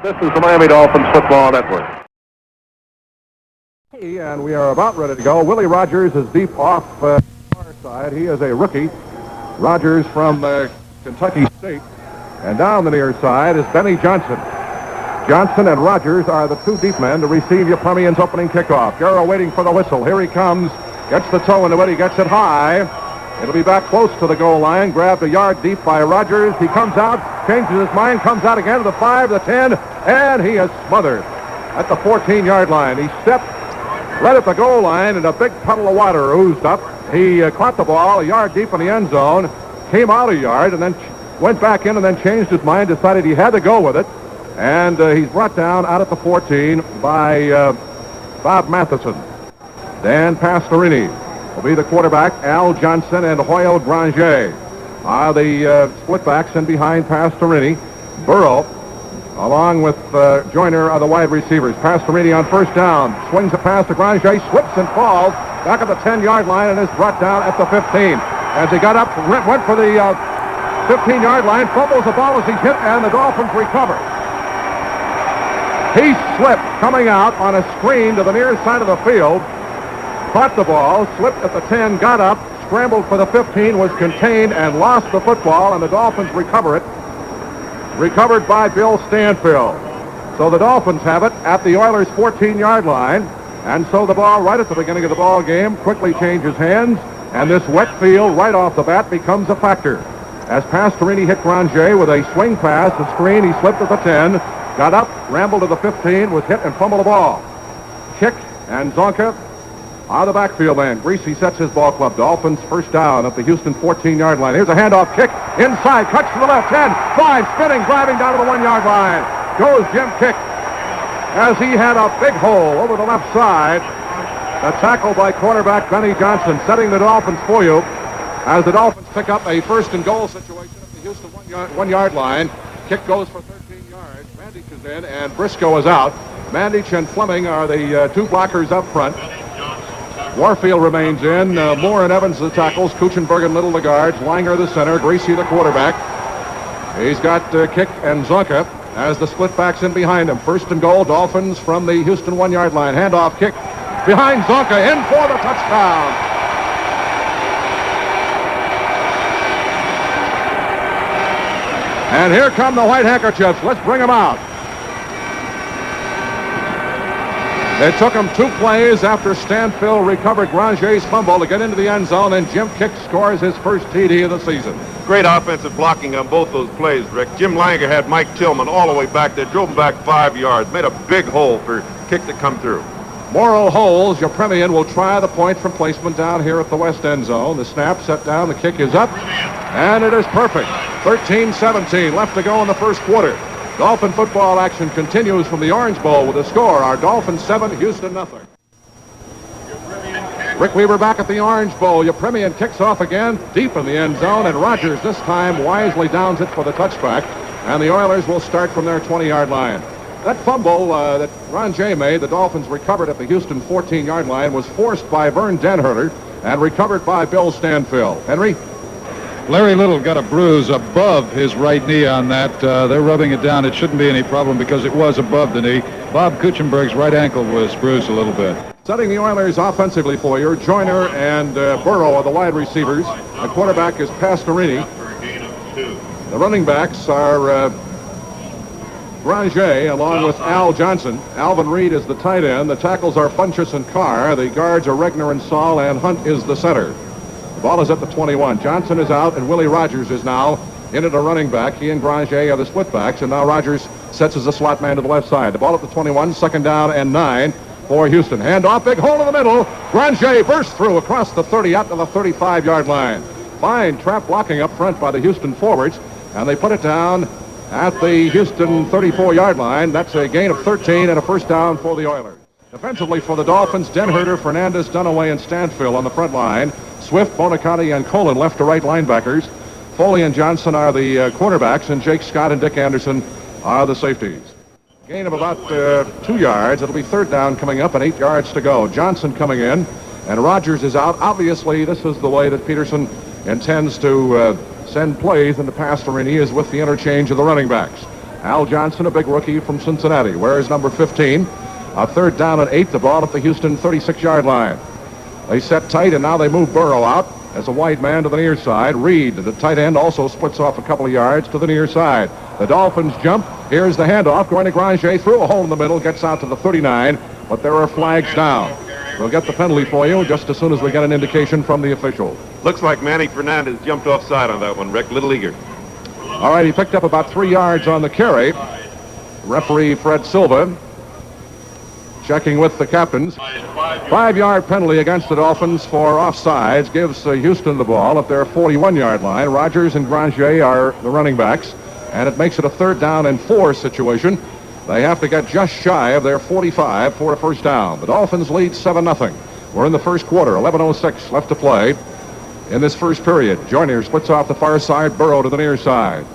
This is the Miami Dolphins Football Network. And we are about ready to go. Willie Rogers is deep off the far side. He is a rookie. Rogers from Kentucky State. And down the near side is Benny Johnson. Johnson and Rogers are the two deep men to receive Yepremian's opening kickoff. Guerra waiting for the whistle. Here he comes. Gets the toe into it. He gets it high. It'll be back close to the goal line. Grabbed a yard deep by Rogers. He comes out, changes his mind, comes out again to the 5, the 10, and he is smothered at the 14-yard line. He stepped right at the goal line, and a big puddle of water oozed up. He caught the ball a yard deep in the end zone, came out a yard, and then went back in and then changed his mind, decided he had to go with it. And he's brought down out at the 14 by Bob Matheson. Dan Pastorini will be the quarterback. Al Johnson and Hoyle Granger are the split backs, and behind Pastorini, Burrow, along with Joyner, are the wide receivers. Pastorini on first down, swings a pass to Granger, slips and falls back at the 10-yard line and is brought down at the 15. As he got up, went for the 15-yard line, fumbles the ball as he's hit, and the Dolphins recover. He slipped coming out on a screen to the near side of the field, caught the ball, slipped at the 10, got up, scrambled for the 15, was contained, and lost the football, and the Dolphins recover it. Recovered by Bill Stanfield. So the Dolphins have it at the Oilers' 14-yard line, and so the ball right at the beginning of the ball game quickly changes hands, and this wet field right off the bat becomes a factor. As Pastorini hit Granger with a swing pass, the screen, he slipped at the 10, got up, rambled to the 15, was hit and fumbled the ball. Kick and Zonka are the backfield man. Greasy sets his ball club. Dolphins first down at the Houston 14-yard line. Here's a handoff kick inside, cuts to the left, 10, 5, spinning, driving down to the 1-yard line. Goes Jim Kick as he had a big hole over the left side. A tackle by cornerback Benny Johnson, setting the Dolphins for you as the Dolphins pick up a first and goal situation at the Houston 1-yard line. Kick goes for 13 yards. Mandich is in, and Briscoe is out. Mandich and Fleming are the two blockers up front. Warfield remains in. Moore and Evans the tackles. Kuchenberg and Little the guards. Langer the center. Greasy the quarterback. He's got Kick and Zonka as the split backs in behind him. First and goal, Dolphins from the Houston 1-yard line. Handoff kick behind Zonka, in for the touchdown. And here come the white handkerchiefs. Let's bring them out. It took him 2 plays after Stanfield recovered Granger's fumble to get into the end zone, and Jim Kick scores his first TD of the season. Great offensive blocking on both those plays, Rick. Jim Langer had Mike Tillman all the way back there, drove him back 5 yards, made a big hole for Kick to come through. Moral holes. Yepremian will try the point from placement down here at the west end zone. The snap set down, the kick is up, and it is perfect. 13-17 left to go in the first quarter. Dolphin football action continues from the Orange Bowl with a score. Our Dolphins 7, Houston nothing. Rick Weaver back at the Orange Bowl. Yepremian kicks off again deep in the end zone, and Rogers this time wisely downs it for the touchback, and the Oilers will start from their 20-yard line. That fumble that Granger made, the Dolphins recovered at the Houston 14-yard line, was forced by Vern Denherter and recovered by Bill Stanfield. Henry? Larry Little got a bruise above his right knee on that. They're rubbing it down. It shouldn't be any problem because it was above the knee. Bob Kuchenberg's right ankle was bruised a little bit. Setting the Oilers offensively for you, Joyner and Burrow are the wide receivers. The quarterback is Pastorini. The running backs are Granger along with Al Johnson. Alvin Reed is the tight end. The tackles are Funchess and Carr. The guards are Regner and Saul, and Hunt is the center. The ball is at the 21. Johnson is out, and Willie Rogers is now in at a running back. He and Granger are the split backs, and now Rogers sets as a slot man to the left side. The ball at the 21, second down and 9 for Houston. Handoff, big hole in the middle. Granger bursts through across the 30 out to the 35-yard line. Fine trap blocking up front by the Houston forwards, and they put it down at the Houston 34-yard line. That's a gain of 13 and a first down for the Oilers. Defensively for the Dolphins, Denherter, Fernandez, Dunaway, and Stanfield on the front line. Swift, Bonaconte, and Colin left to right linebackers. Foley and Johnson are the quarterbacks, and Jake Scott and Dick Anderson are the safeties. Gain of about 2 yards. It'll be third down coming up and 8 yards to go. Johnson coming in, and Rogers is out. Obviously, this is the way that Peterson intends to send plays into Pastorini, is with the interchange of the running backs. Al Johnson, a big rookie from Cincinnati, wears number 15. A third down and 8, the ball at the Houston 36-yard line. They set tight, and now they move Burrow out as a wide man to the near side. Reed, the tight end, also splits off a couple of yards to the near side. The Dolphins jump. Here's the handoff going to Granger through a hole in the middle, gets out to the 39, but there are flags down. We'll get the penalty for you just as soon as we get an indication from the official. Looks like Manny Fernandez jumped offside on that one, Rick. Little eager. All right, he picked up about 3 yards on the carry. Referee Fred Silva checking with the captains. 5-yard penalty against the Dolphins for offsides gives Houston the ball at their 41-yard line. Rogers and Granger are the running backs, and it makes it a 3rd down and 4 situation. They have to get just shy of their 45 for a first down. The Dolphins lead 7-0. We're in the first quarter, 11:06 left to play in this first period. Joyner splits off the far side, Burrow to the near side.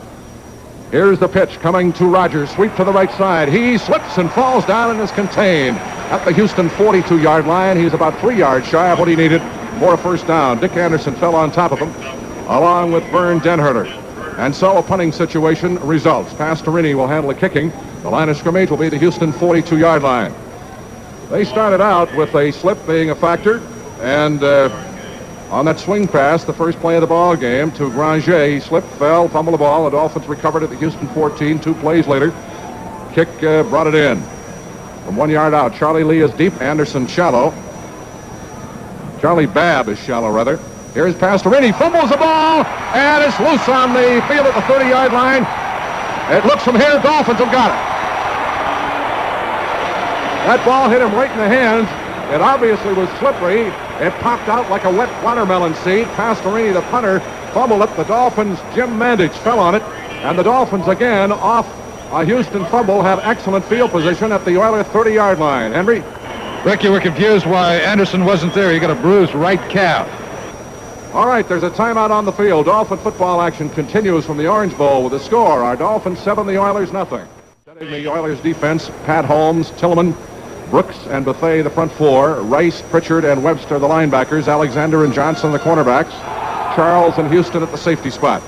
Here's the pitch coming to Rogers. Sweep to the right side. He slips and falls down and is contained at the Houston 42-yard line. He's about 3 yards shy of what he needed for a first down. Dick Anderson fell on top of him, along with Vern Denherter. And so a punting situation results. Pastorini will handle the kicking. The line of scrimmage will be the Houston 42-yard line. They started out with a slip being a factor, and on that swing pass, the first play of the ball game to Granger, he slipped, fell, fumbled the ball. The Dolphins recovered at the Houston 14. 2 plays later, kick brought it in. From 1 yard out, Charlie Lee is deep, Anderson shallow. Charlie Babb is shallow, rather. Here's Pastorini, fumbles the ball, and it's loose on the field at the 30-yard line. It looks from here, Dolphins have got it. That ball hit him right in the hands. It obviously was slippery. It popped out like a wet watermelon seed. Pastorini, the punter, fumbled it. The Dolphins, Jim Mandich, fell on it. And the Dolphins, again, off a Houston fumble, have excellent field position at the Oilers 30-yard line. Henry? Rick, you were confused why Anderson wasn't there. He got a bruised right calf. All right, there's a timeout on the field. Dolphin football action continues from the Orange Bowl with a score. Our Dolphins 7, the Oilers nothing. Setting the Oilers defense, Pat Holmes, Tillman, Brooks and Bethea the front four, Rice, Pritchard, and Webster the linebackers, Alexander and Johnson the cornerbacks, Charles and Houston at the safety spot.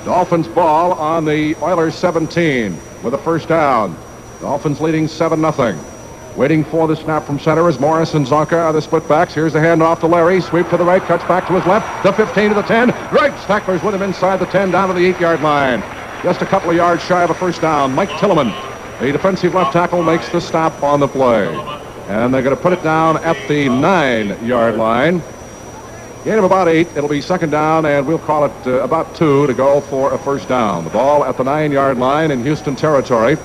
Dolphins ball on the Oilers 17 with a first down. Dolphins leading 7-0. Waiting for the snap from center is Morris and Zonka are the split-backs. Here's the handoff to Larry. Sweep to the right, cuts back to his left. The 15 to the 10. Greg Stackler's with him inside the 10 down to the 8-yard line. Just a couple of yards shy of a first down. Mike Tillman, the defensive left tackle, makes the stop on the play. And they're going to put it down at the 9-yard line. Gain of about 8. It'll be second down, and we'll call it about 2 to go for a first down. The ball at the 9-yard line in Houston territory.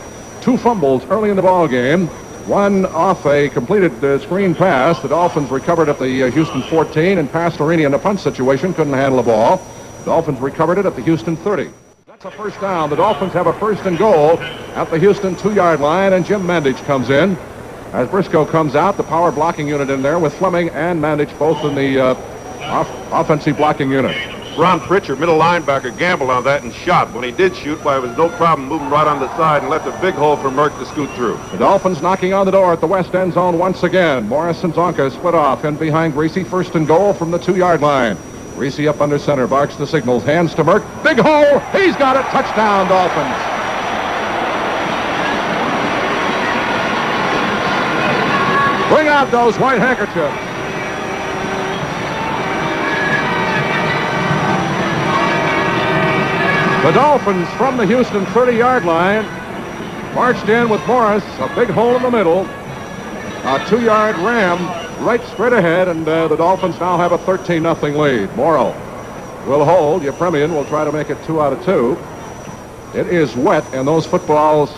2 fumbles early in the ball game. One off a completed screen pass. The Dolphins recovered at the Houston 14, and Pastorini in a punt situation couldn't handle the ball. The Dolphins recovered it at the Houston 30. That's a first down. The Dolphins have a first and goal at the Houston 2-yard line, and Jim Mandich comes in. As Briscoe comes out, the power blocking unit in there with Fleming and Mandich both in the offensive blocking unit. Ron Pritchard, middle linebacker, gambled on that and shot. When he did shoot, why, it was no problem moving right on the side and left a big hole for Merck to scoot through. The Dolphins knocking on the door at the west end zone once again. Morris and Zonka split off and behind Greasy. First and goal from the 2-yard line. Greasy up under center, barks the signals, hands to Merck. Big hole, he's got it, touchdown Dolphins. Bring out those white handkerchiefs. The Dolphins from the Houston 30-yard line marched in with Morris, a big hole in the middle, a 2-yard ram right straight ahead, and the Dolphins now have a 13-0 lead. Morrow will hold. Yepremian will try to make it 2 out of 2. It is wet, and those footballs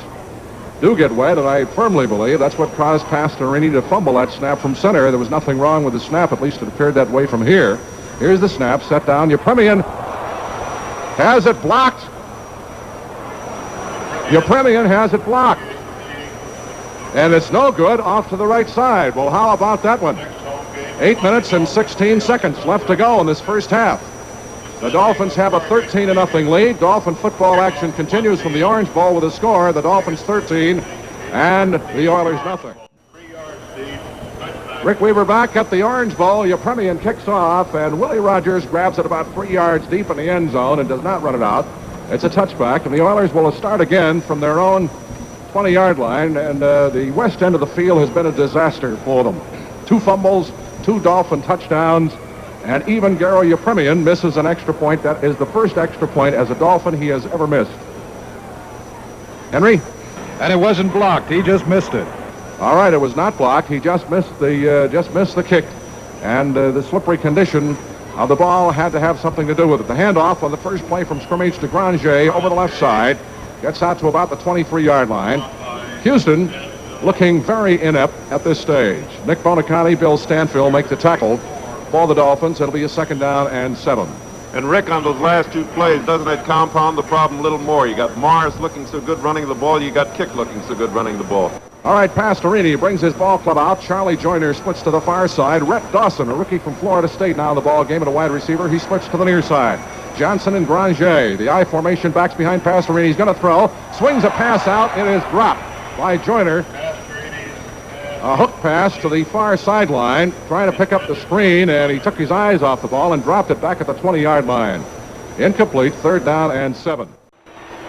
do get wet, and I firmly believe that's what caused Pastorini to fumble that snap from center. There was nothing wrong with the snap, at least it appeared that way from here. Here's the snap, set down. Yepremian has it blocked. Yepremian has it blocked. And it's no good, off to the right side. Well, how about that one? 8 minutes and 16 seconds left to go in this first half. The Dolphins have a 13-0 lead. Dolphin football action continues from the Orange Bowl with a score. The Dolphins 13 and the Oilers nothing. Rick Weaver back at the Orange Bowl. Yepremian kicks off, and Willie Rogers grabs it about 3 yards deep in the end zone and does not run it out. It's a touchback, and the Oilers will start again from their own 20-yard line, and the west end of the field has been a disaster for them. 2 fumbles, 2 Dolphin touchdowns, and even Garo Yepremian misses an extra point. That is the first extra point as a Dolphin he has ever missed. Henry? And it wasn't blocked. He just missed it. All right, it was not blocked. He just missed the kick, and the slippery condition of the ball had to have something to do with it. The handoff on the first play from scrimmage to Granger over the left side gets out to about the 23-yard line. Houston looking very inept at this stage. Nick Bonaconte, Bill Stanfield make the tackle for the Dolphins. It'll be a 2nd down and 7. And Rick, on those last 2 plays, doesn't it compound the problem a little more? You got Morris looking so good running the ball. You got Kick looking so good running the ball. All right, Pastorini brings his ball club out. Charlie Joyner splits to the far side. Rhett Dawson, a rookie from Florida State, now in the ball game at a wide receiver. He splits to the near side. Johnson and Granger. The I formation backs behind Pastorini. He's going to throw. Swings a pass out. It is dropped by Joyner. A hook pass to the far sideline, trying to pick up the screen, and he took his eyes off the ball and dropped it back at the 20-yard line. Incomplete, 3rd down and 7.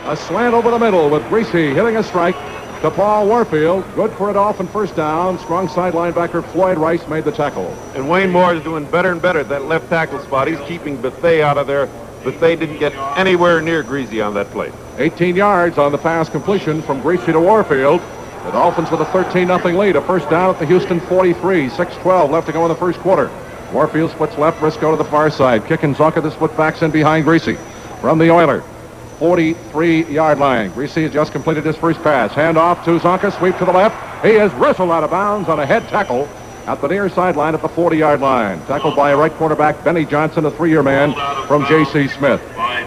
A slant over the middle with Greasy hitting a strike to Paul Warfield. Good for a Dolphin first down. Strong side linebacker Floyd Rice made the tackle. And Wayne Moore is doing better and better at that left tackle spot. He's keeping Bethea out of there. Bethea didn't get anywhere near Greasy on that play. 18 yards on the pass completion from Greasy to Warfield. The Dolphins with a 13-0 lead. A first down at the Houston 43. 6:12 left to go in the first quarter. Warfield splits left. Briscoe to the far side. Kick and Zonka the split backs in behind Greasy. From the Oiler 43-yard line. Greasy has just completed his first pass. Hand off to Zonka. Sweep to the left. He is wrestled out of bounds on a head tackle at the near sideline at the 40-yard line. Tackled by right quarterback Benny Johnson, a 3-year man from J.C. Smith.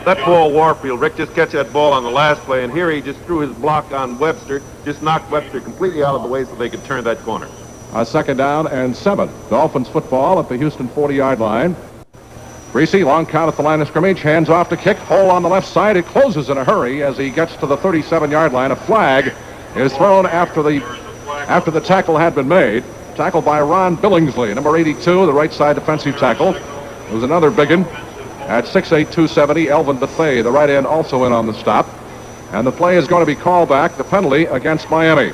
That ball, Warfield, Rick just catch that ball on the last play, and here he just threw his block on Webster, just knocked Webster completely out of the way so they could turn that corner. A 2nd down and 7. Dolphins football at the Houston 40-yard line. Greasy, long count at the line of scrimmage, hands off to Kick, hole on the left side. It closes in a hurry as he gets to the 37-yard line. A flag is thrown after the tackle had been made. Tackled by Ron Billingsley, number 82, the right side defensive tackle. It was another big one. At 6'8", 270, Elvin Bethea, the right end, also in on the stop. And the play is going to be called back. The penalty against Miami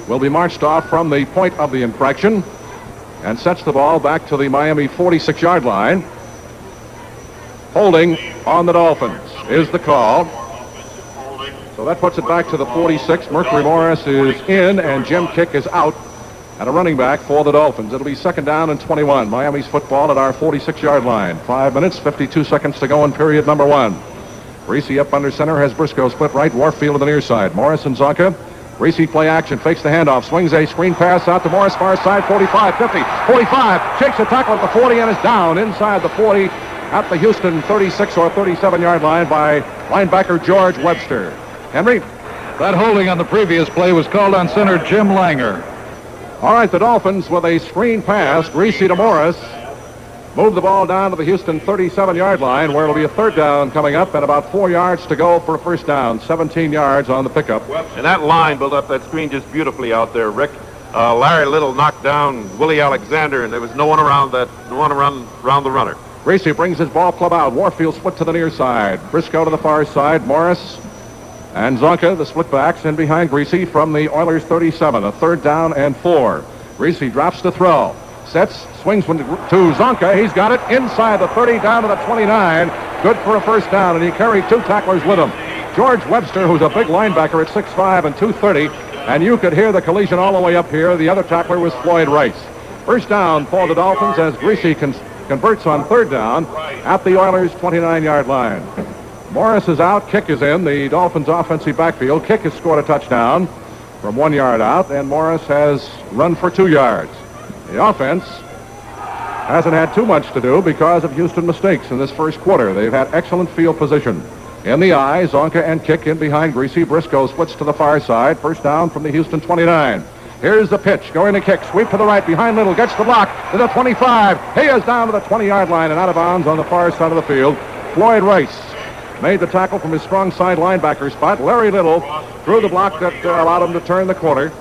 will be marched off from the point of the infraction and sets the ball back to the Miami 46-yard line. Holding on the Dolphins is the call. So that puts it back to the 46. Mercury Morris is in, and Jim Kick is out at a running back for the Dolphins. It'll be 2nd down and 21. Miami's football at our 46-yard line. 5 minutes, 52 seconds to go in period number 1. Greasy up under center, has Briscoe split right, Warfield to the near side. Morris and Zonka. Greasy play action, fakes the handoff, swings a screen pass out to Morris, far side, 45, 50, 45, shakes the tackle at the 40 and is down inside the 40 at the Houston 36 or 37-yard line by linebacker George Webster. Henry? That holding on the previous play was called on center Jim Langer. All right, the Dolphins with a screen pass, Greasy to Morris. Move the ball down to the Houston 37-yard line, where it'll be a 3rd down coming up and about 4 yards to go for a first down. 17 yards on the pickup. And that line built up that screen just beautifully out there, Rick. Larry Little knocked down Willie Alexander, and there was no one around the runner. Greasy brings his ball club out. Warfield split to the near side. Briscoe to the far side. Morris and Zonka, the split backs, in behind Greasy from the Oilers 37. A 3rd down and 4. Greasy drops to throw. Sets, swings to Zonka. He's got it inside the 30, down to the 29. Good for a first down, and he carried 2 tacklers with him. George Webster, who's a big linebacker at 6'5" and 230, and you could hear the collision all the way up here. The other tackler was Floyd Rice. First down for the Dolphins as Greasy converts on 3rd down at the Oilers' 29-yard line. Morris is out, Kick is in. The Dolphins' offensive backfield. Kick has scored a touchdown from 1 yard out, and Morris has run for 2 yards. The offense hasn't had too much to do because of Houston mistakes in this first quarter. They've had excellent field position. In the eye, Zonka and Kick in behind Greasy. Briscoe splits to the far side. First down from the Houston 29. Here's the pitch. Going to Kick. Sweep to the right behind Little. Gets the block to the 25. He is down to the 20-yard line and out of bounds on the far side of the field. Floyd Rice made the tackle from his strong side linebacker spot. Larry Little threw the block that allowed him to turn the corner.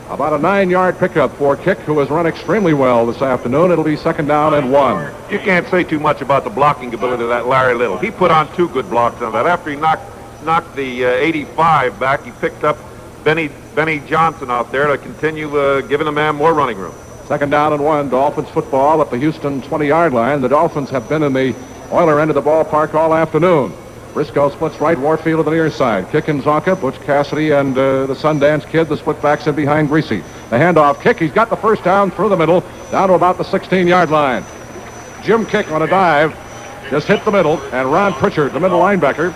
About a 9-yard pickup for Kick, who has run extremely well this afternoon. It'll be 2nd down and 1. You can't say too much about the blocking ability of that Larry Little. He put on 2 good blocks on that. After he knocked the 85 back, he picked up Benny Johnson out there to continue giving the man more running room. 2nd down and 1. Dolphins football at the Houston 20-yard line. The Dolphins have been in the Oiler end of the ballpark all afternoon. Briscoe splits right, Warfield to the near side. Kick and Zonka, Butch Cassidy, and the Sundance Kid, the split backs in behind Greasy. The handoff, Kick, he's got the first down through the middle, down to about the 16-yard line. Jim Kick on a dive, just hit the middle, and Ron Pritchard, the middle linebacker,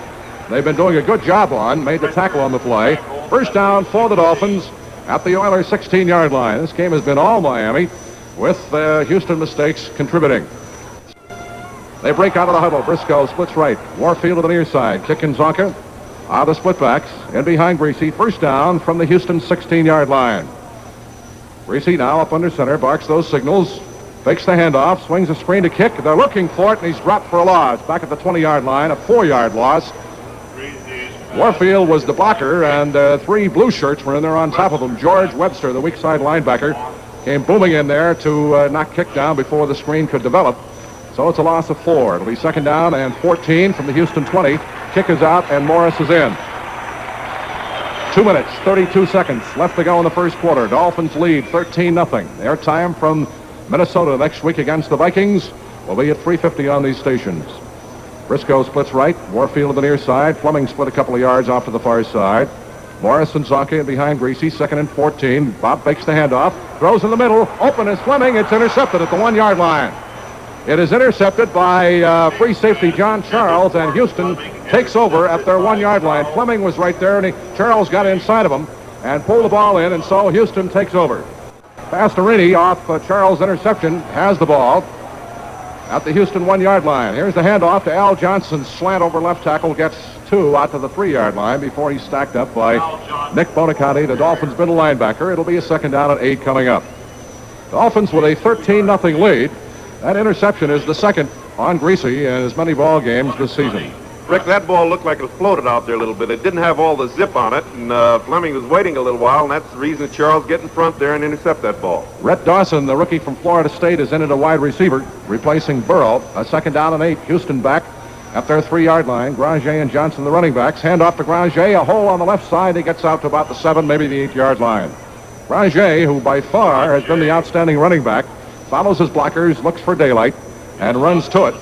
they've been doing a good job on, made the tackle on the play. First down for the Dolphins at the Oilers' 16-yard line. This game has been all Miami, with Houston mistakes contributing. They break out of the huddle. Briscoe splits right. Warfield to the near side. Kick and Zonka are the split backs. In behind Greasy. First down from the Houston 16-yard line. Greasy now up under center. Barks those signals. Fakes the handoff. Swings a screen to Kick. They're looking for it, and he's dropped for a loss. Back at the 20-yard line. A 4-yard loss. Warfield was the blocker, and 3 blue shirts were in there on top of him. George Webster, the weak side linebacker, came booming in there to knock Kick down before the screen could develop. So it's a loss of 4. It'll be 2nd down and 14 from the Houston 20. Kick is out, and Morris is in. 2 minutes, 32 seconds left to go in the first quarter. Dolphins lead 13-0. Their time from Minnesota next week against the Vikings will be at 3:50 on these stations. Briscoe splits right. Warfield to the near side. Fleming split a couple of yards off to the far side. Morris and Zonka in behind Greasy. 2nd and 14. Bob fakes the handoff. Throws in the middle. Open is Fleming. It's intercepted at the 1-yard line. It is intercepted by free safety John Charles, and Houston takes over at their 1-yard line. Fleming was right there, and Charles got inside of him and pulled the ball in, and so Houston takes over. Pastorini off Charles' interception has the ball at the Houston 1-yard line. Here's the handoff to Al Johnson. Slant over left tackle, gets 2 out to the 3-yard line before he's stacked up by Nick Bonaconti, the Dolphins middle linebacker. It'll be a 2nd down and 8 coming up. Dolphins with a 13-0 lead. That interception is the 2nd on Greasy in as many ball games this season. Rick, that ball looked like it floated out there a little bit. It didn't have all the zip on it, and Fleming was waiting a little while, and that's the reason that Charles get in front there and intercept that ball. Rhett Dawson, the rookie from Florida State, is in at a wide receiver, replacing Burrow. A 2nd down and 8. Houston back at their 3-yard line. Granger and Johnson, the running backs. Hand off to Granger. A hole on the left side. He gets out to about the 7, maybe the 8-yard line. Granger, who by far has been the outstanding running back, follows his blockers, looks for daylight, and runs to it.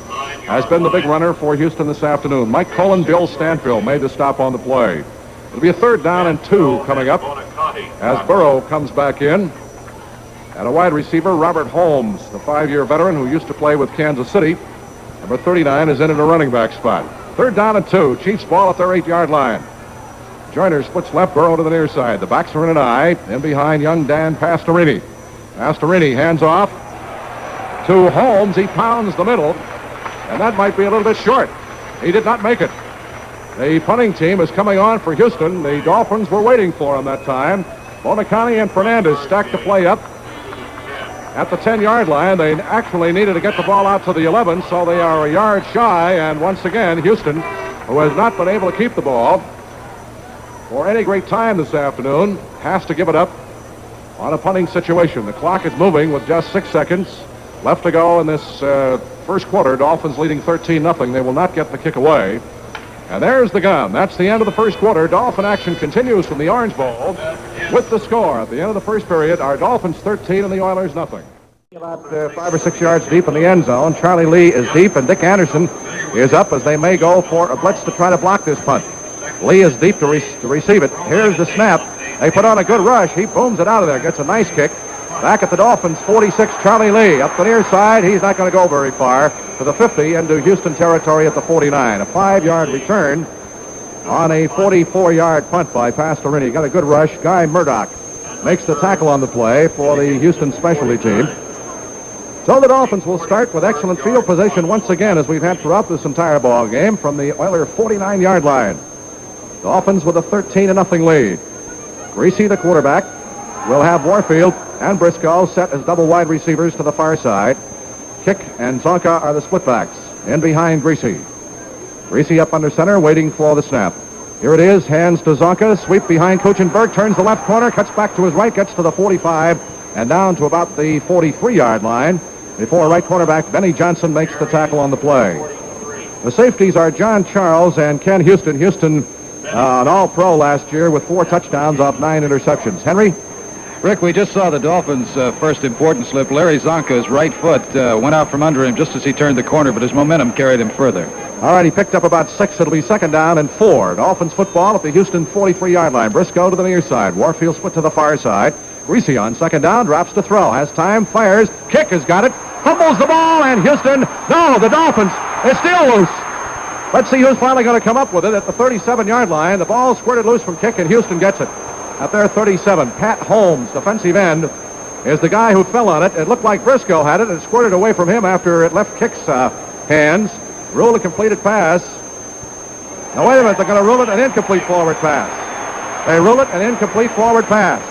Has been the big runner for Houston this afternoon. Mike Cullen, Bill Stanfield made the stop on the play. It'll be a 3rd down and 2 coming up as Burrow comes back in. And a wide receiver, Robert Holmes, the 5-year veteran who used to play with Kansas City. Number 39 is in at a running back spot. 3rd down and 2. Chiefs ball at their 8-yard line. Joyner splits left, Burrow to the near side. The backs are in an eye. In behind young Dan Pastorini. Pastorini hands off to Holmes. He pounds the middle, and that might be a little bit short. He did not make it. The punting team is coming on for Houston. The Dolphins were waiting for him that time. Bonaconti and Fernandez stacked the play up at the 10-yard line. They actually needed to get the ball out to the 11, so they are a yard shy, and once again, Houston, who has not been able to keep the ball for any great time this afternoon, has to give it up on a punting situation. The clock is moving with just 6 seconds left to go in this first quarter. Dolphins leading 13-0. They will not get the kick away. And there's the gun. That's the end of the first quarter. Dolphin action continues from the Orange Bowl with the score. At the end of the first period, our Dolphins 13 and the Oilers nothing. About 5 or 6 yards deep in the end zone. Charlie Lee is deep, and Dick Anderson is up as they may go for a blitz to try to block this punt. Lee is deep to receive it. Here's the snap. They put on a good rush. He booms it out of there. Gets a nice kick. Back at the Dolphins, 46, Charlie Lee. Up the near side, he's not going to go very far. To the 50 into Houston territory at the 49. A 5-yard return on a 44-yard punt by Pastorini. Got a good rush. Guy Murdoch makes the tackle on the play for the Houston specialty team. So the Dolphins will start with excellent field position once again, as we've had throughout this entire ball game, from the Oiler 49-yard line. Dolphins with a 13-0 lead. Greasy, the quarterback, will have Warfield and Briscoe set as double wide receivers to the far side. Kick and Zonka are the split backs. In behind Greasy. Greasy up under center, waiting for the snap. Here it is, hands to Zonka, sweep behind Kuchenberg, turns the left corner, cuts back to his right, gets to the 45, and down to about the 43-yard line before right cornerback Benny Johnson makes the tackle on the play. The safeties are John Charles and Ken Houston. Houston, an all-pro last year with 4 touchdowns off 9 interceptions. Henry? Rick, we just saw the Dolphins' first important slip. Larry Zonka's right foot went out from under him just as he turned the corner, but his momentum carried him further. All right, he picked up about 6. It'll be second down and 4. Dolphins football at the Houston 43-yard line. Briscoe to the near side. Warfield split to the far side. Greasy on second down, drops to throw. Has time, fires. Kick has got it. Fumbles the ball, and Houston, no, the Dolphins, is still loose. Let's see who's finally going to come up with it at the 37-yard line. The ball squirted loose from Kick, and Houston gets it. At their 37, Pat Holmes, defensive end, is the guy who fell on it. It looked like Briscoe had it. It squirted away from him after it left Kick's hands. Ruled a completed pass. Now, wait a minute. They're going to rule it an incomplete forward pass. They rule it an incomplete forward pass.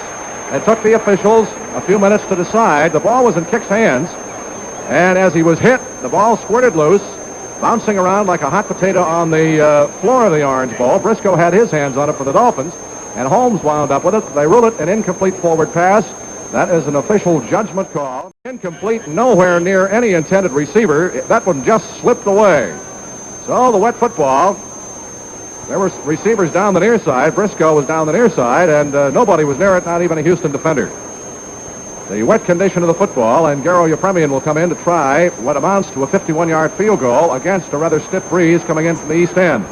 It took the officials a few minutes to decide. The ball was in Kick's hands, and as he was hit, the ball squirted loose, bouncing around like a hot potato on the floor of the Orange Bowl. Briscoe had his hands on it for the Dolphins, and Holmes wound up with it. They rule it an incomplete forward pass. That is an official judgment call. Incomplete, nowhere near any intended receiver. That one just slipped away. So the wet football, there were receivers down the near side. Briscoe was down the near side, and nobody was near it, not even a Houston defender. The wet condition of the football, and Garo Yepremian will come in to try what amounts to a 51-yard field goal against a rather stiff breeze coming in from the east end.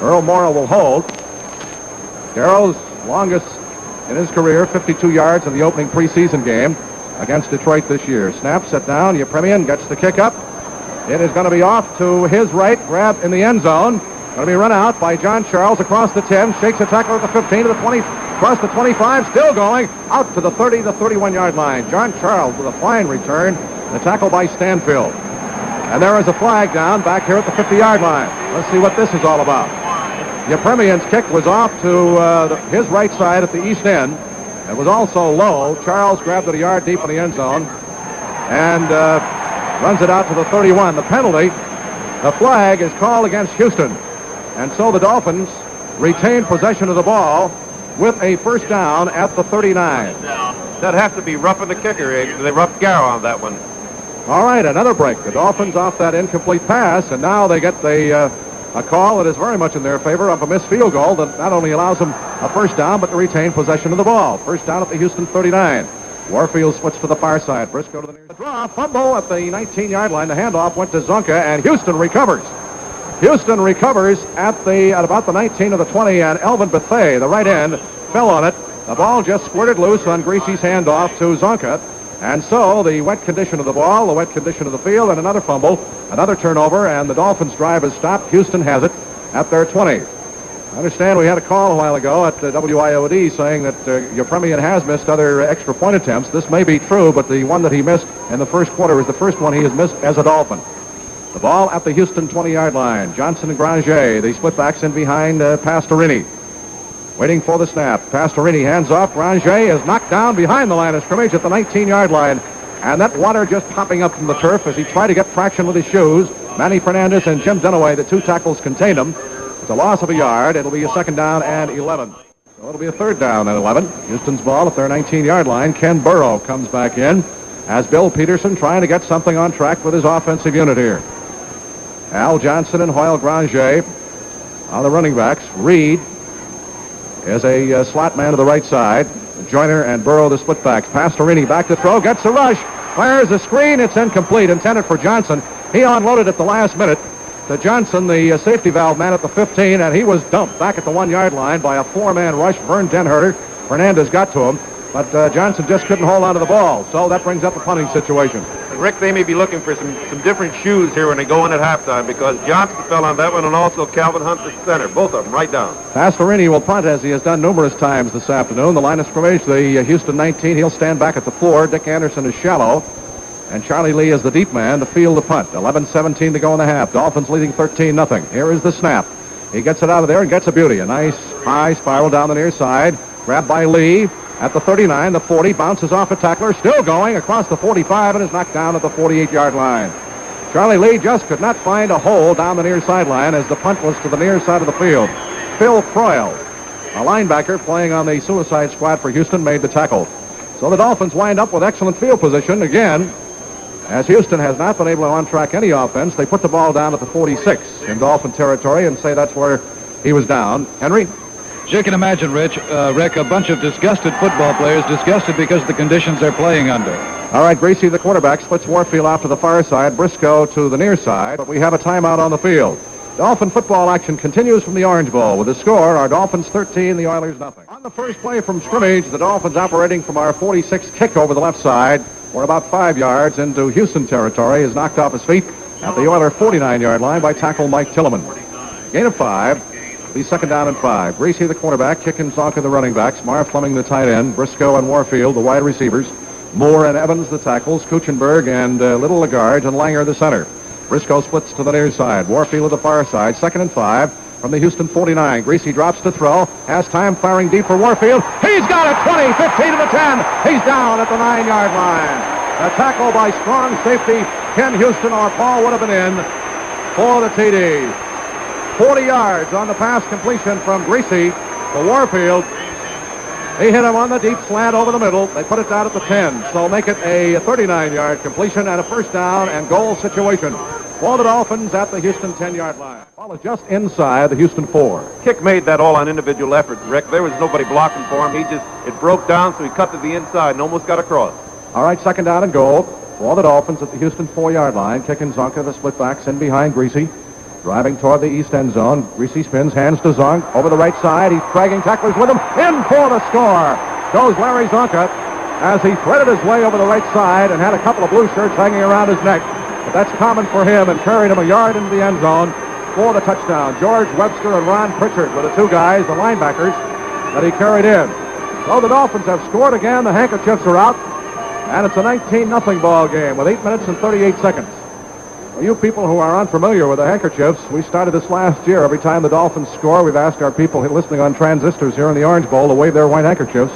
Earl Morrow will hold. Garo's longest in his career, 52 yards in the opening preseason game against Detroit this year. Snap, set down. Yepremian gets the kick up. It is going to be off to his right, grab in the end zone. Going to be run out by John Charles across the 10, shakes a tackle at the 15 to the 20, across the 25, still going, out to the 30, the 31-yard line. John Charles with a fine return, the tackle by Stanfield. And there is a flag down back here at the 50-yard line. Let's see what this is all about. Yepremian's kick was off to his right side at the east end. It was also low. Charles grabbed it a yard deep in the end zone and runs it out to the 31. The penalty, the flag, is called against Houston. And so the Dolphins retain possession of the ball with a first down at the 39. That'd have to be roughing the kicker. They roughed Garo on that one. All right, another break. The Dolphins off that incomplete pass, and now they get a call that is very much in their favor of a missed field goal that not only allows them a first down, but to retain possession of the ball. First down at the Houston 39. Warfield splits to the far side. Briscoe to the near. The draw, fumble at the 19-yard line. The handoff went to Zonka, and Houston recovers. Houston recovers at about the 19 of the 20, and Elvin Bethea, the right end, fell on it. The ball just squirted loose on Greasy's handoff to Zonka. And so the wet condition of the ball, the wet condition of the field, and another fumble, another turnover, and the Dolphins' drive has stopped. Houston has it at their 20. I understand we had a call a while ago at WIOD saying that Yepremian has missed other extra point attempts. This may be true, but the one that he missed in the first quarter is the first one he has missed as a Dolphin. The ball at the Houston 20-yard line. Johnson and Granger, the split backs in behind Pastorini. Waiting for the snap. Pastorini hands off. Granger is knocked down behind the line of scrimmage at the 19-yard line. And that water just popping up from the turf as he tried to get traction with his shoes. Manny Fernandez and Jim Dunaway, the two tackles, contained him. It's a loss of a yard. It'll be a second down and 11. So it'll be a third down and 11. Houston's ball at their 19-yard line. Ken Burrow comes back in as Bill Peterson trying to get something on track with his offensive unit here. Al Johnson and Hoyle Granger are the running backs. Reed is a slot man to the right side. Joyner and Burrow the split backs. Pastorini back to throw, gets a rush, fires a screen. It's incomplete, intended for Johnson. He unloaded at the last minute to Johnson, the safety valve man at the 15, and he was dumped back at the 1-yard line by a 4-man rush. Vern Denherter. Fernandez got to him, but Johnson just couldn't hold on to the ball. So that brings up a punting situation. Rick, they may be looking for some different shoes here when they go in at halftime because Johnson fell on that one and also Calvin Hunt, the center. Both of them right down. Pastorini will punt as he has done numerous times this afternoon. The line of scrimmage, the Houston 19, he'll stand back at the floor. Dick Anderson is shallow, and Charlie Lee is the deep man to field the punt. 11-17 to go in the half. Dolphins leading 13-0. Here is the snap. He gets it out of there and gets a beauty. A nice high spiral down the near side. Grabbed by Lee. At the 39, the 40, bounces off a tackler, still going across the 45, and is knocked down at the 48-yard line. Charlie Lee just could not find a hole down the near sideline as the punt was to the near side of the field. Phil Froyle, a linebacker playing on the suicide squad for Houston, made the tackle. So the Dolphins wind up with excellent field position again. As Houston has not been able to on-track any offense, they put the ball down at the 46 in Dolphin territory and say that's where he was down. Henry? As you can imagine, Rick, a bunch of disgusted football players, disgusted because of the conditions they're playing under. All right, Greasy, the quarterback, splits Warfield off to the far side, Briscoe to the near side, but we have a timeout on the field. Dolphin football action continues from the Orange Bowl. With the score, our Dolphins 13, the Oilers nothing. On the first play from scrimmage, the Dolphins operating from our 46 kick over the left side. We're about 5 yards into Houston territory, is knocked off his feet at the Oiler 49-yard line by tackle Mike Tilleman. Gain of 5, the second down and 5. Greasy, the quarterback, Kick and Zonka, the running backs, Marv Fleming, the tight end, Briscoe and Warfield, the wide receivers, Moore and Evans, the tackles, Kuchenberg and Little Lagarde, and Langer, the center. Briscoe splits to the near side, Warfield to the far side, second and 5 from the Houston 49. Greasy drops to throw, has time firing deep for Warfield. He's got it, 20, 15 to the 10. He's down at the 9-yard line. A tackle by strong safety Ken Houston, or Paul would have been in for the TD. 40 yards on the pass completion from Greasy to Warfield. He hit him on the deep slant over the middle. They put it down at the 10, so make it a 39-yard completion and a first down and goal situation for the Dolphins at the Houston 10-yard line. Ball is just inside the Houston 4. Kick made that all on individual effort, Rick. There was nobody blocking for him. It broke down, so he cut to the inside and almost got across. All right, second down and goal for the Dolphins at the Houston 4-yard line. Kick and Zonka, the split backs in behind Greasy. Driving toward the east end zone. Greasy spins, hands to Zonk. Over the right side, he's dragging tacklers with him. In for the score goes Larry Zonka as he threaded his way over the right side and had a couple of blue shirts hanging around his neck. But that's common for him, and carried him a yard into the end zone for the touchdown. George Webster and Ron Pritchard were the two guys, the linebackers, that he carried in. So the Dolphins have scored again. The handkerchiefs are out, and it's a 19-0 ball game with 8 minutes and 38 seconds. For you people who are unfamiliar with the handkerchiefs, we started this last year. Every time the Dolphins score, we've asked our people listening on transistors here in the Orange Bowl to wave their white handkerchiefs,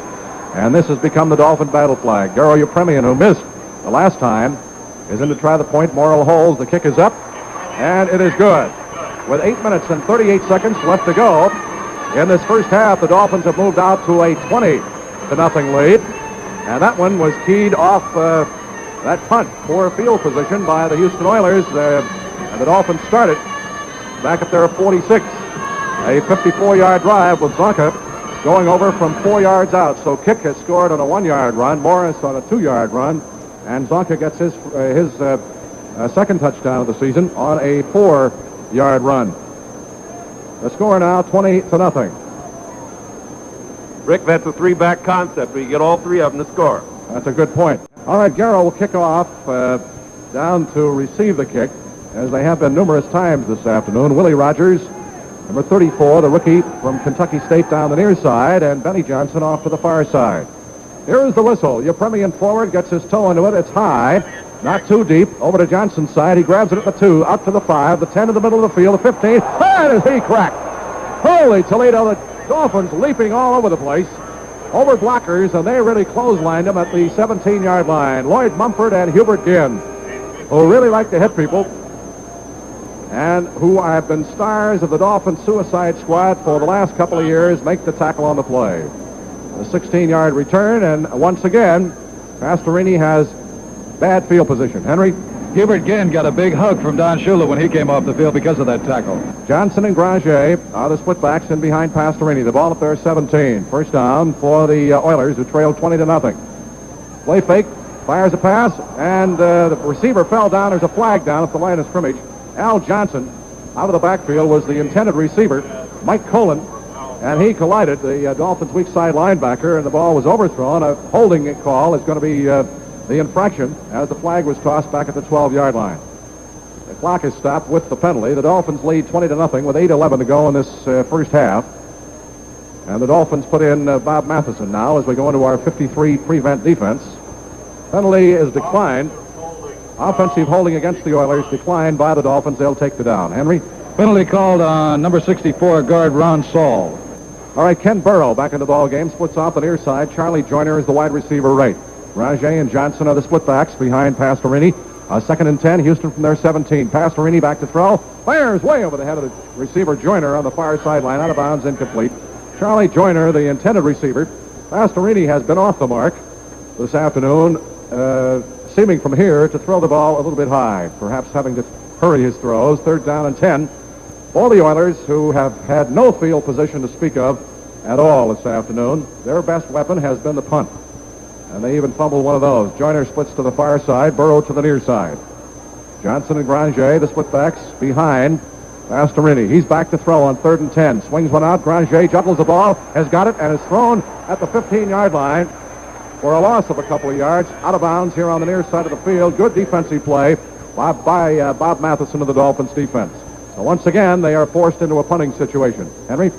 and this has become the Dolphin battle flag. Garo Upremian, who missed the last time, is in to try the point. Morrill holds. The kick is up, and it is good. With 8 minutes and 38 seconds left to go in this first half, the Dolphins have moved out to a 20-0 lead, and that one was keyed off that punt, poor field position by the Houston Oilers, and the Dolphins started back up there at 46. A 54-yard drive with Zonka going over from 4 yards out. So Kick has scored on a 1-yard run, Morris on a 2-yard run, and Zonka gets his second touchdown of the season on a 4-yard run. The score now 20-0. Rick, that's a three-back concept, where you get all three of them to score. That's a good point. All right, Garrow will kick off down to receive the kick, as they have been numerous times this afternoon. Willie Rogers, number 34, the rookie from Kentucky State, down the near side, and Benny Johnson off to the far side. Here is the whistle. Upremian forward, gets his toe into it. It's high, not too deep. Over to Johnson's side. He grabs it at the 2, out to the 5, the 10 in the middle of the field, the 15. And is he cracked? Holy Toledo, the Dolphins leaping all over the place. Over blockers, and they really clotheslined him at the 17-yard line. Lloyd Mumford and Hubert Ginn, who really like to hit people, and who have been stars of the Dolphins suicide squad for the last couple of years, make the tackle on the play. A 16-yard return, and once again, Pastorini has bad field position. Henry? Hubert Ginn got a big hug from Don Shula when he came off the field because of that tackle. Johnson and Granger are the split backs in behind Pastorini. The ball up there, 17. First down for the Oilers, who trailed 20-0. Play fake, fires a pass, and the receiver fell down. There's a flag down at the line of scrimmage. Al Johnson, out of the backfield, was the intended receiver, Mike Colin, and he collided the Dolphins' weak side linebacker, and the ball was overthrown. A holding call is going to be the infraction as the flag was tossed back at the 12-yard line. The clock is stopped with the penalty. The Dolphins lead 20-0 with 8:11 to go in this first half. And the Dolphins put in Bob Matheson now as we go into our 53 prevent defense. Penalty is declined. Offensive holding against the Oilers declined by the Dolphins. They'll take the down. Henry? Penalty called on number 64 guard Ron Saul. All right, Ken Burrow back into the ball game. Splits off the near side. Charlie Joyner is the wide receiver right. Rajay and Johnson are the split backs behind Pastorini. Second and 10, Houston from their 17. Pastorini back to throw. Fires way over the head of the receiver Joyner on the far sideline. Out of bounds, incomplete. Charlie Joyner, the intended receiver. Pastorini has been off the mark this afternoon, seeming from here to throw the ball a little bit high, perhaps having to hurry his throws. Third down and 10. For the Oilers, who have had no field position to speak of at all this afternoon, their best weapon has been the punt. And they even fumbled one of those. Joyner splits to the far side, Burrow to the near side. Johnson and Granger, the splitbacks, behind Pastorini. He's back to throw on third and 10. Swings one out. Granger juggles the ball, has got it, and is thrown at the 15-yard line for a loss of a couple of yards. Out of bounds here on the near side of the field. Good defensive play by Bob Matheson of the Dolphins defense. So once again, they are forced into a punting situation. Henry?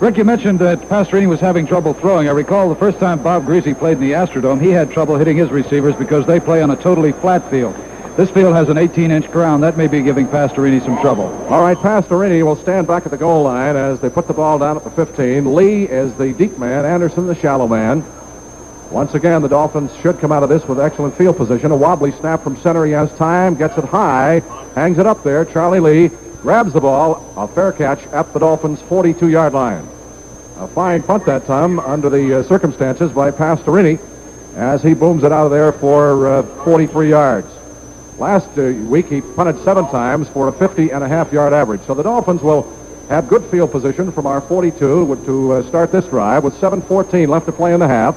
Rick, you mentioned that Pastorini was having trouble throwing. I recall the first time Bob Greasy played in the Astrodome, he had trouble hitting his receivers because they play on a totally flat field. This field has an 18-inch ground. That may be giving Pastorini some trouble. All right, Pastorini will stand back at the goal line as they put the ball down at the 15. Lee is the deep man, Anderson the shallow man. Once again, the Dolphins should come out of this with excellent field position. A wobbly snap from center. He has time, gets it high, hangs it up there. Charlie Lee grabs the ball, a fair catch at the Dolphins' 42-yard line. A fine punt that time under the circumstances by Pastorini as he booms it out of there for 43 yards. Last week he punted 7 times for a 50.5-yard average. So the Dolphins will have good field position from our 42 to start this drive with 7:14 left to play in the half.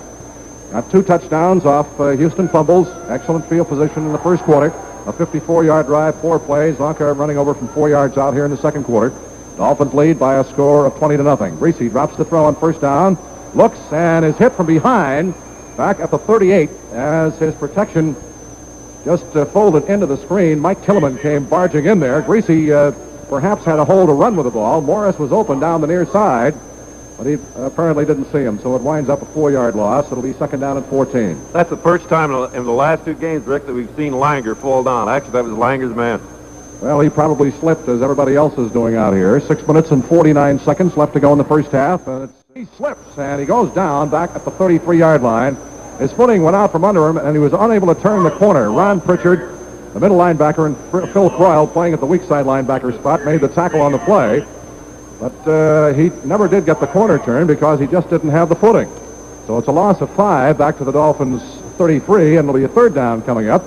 Got 2 touchdowns off Houston fumbles. Excellent field position in the first quarter. A 54-yard drive, 4 plays. Zonka running over from 4 yards out here in the second quarter. Dolphins lead by a score of 20-0. Greasy drops the throw on first down. Looks and is hit from behind. Back at the 38 as his protection just folded into the screen. Mike Tilleman came barging in there. Greasy perhaps had a hole to run with the ball. Morris was open down the near side, but he apparently didn't see him, so it winds up a 4-yard loss. It'll be second down and 14. That's the first time in the last 2 games, Rick, that we've seen Langer fall down. Actually, that was Langer's man. Well, he probably slipped as everybody else is doing out here. 6 minutes and 49 seconds left to go in the first half. He slips, and he goes down back at the 33-yard line. His footing went out from under him, and he was unable to turn the corner. Ron Pritchard, the middle linebacker, and Phil Croyle, playing at the weak side linebacker spot, made the tackle on the play. But he never did get the corner turn because he just didn't have the footing. So it's a loss of 5 back to the Dolphins' 33, and it'll be a third down coming up.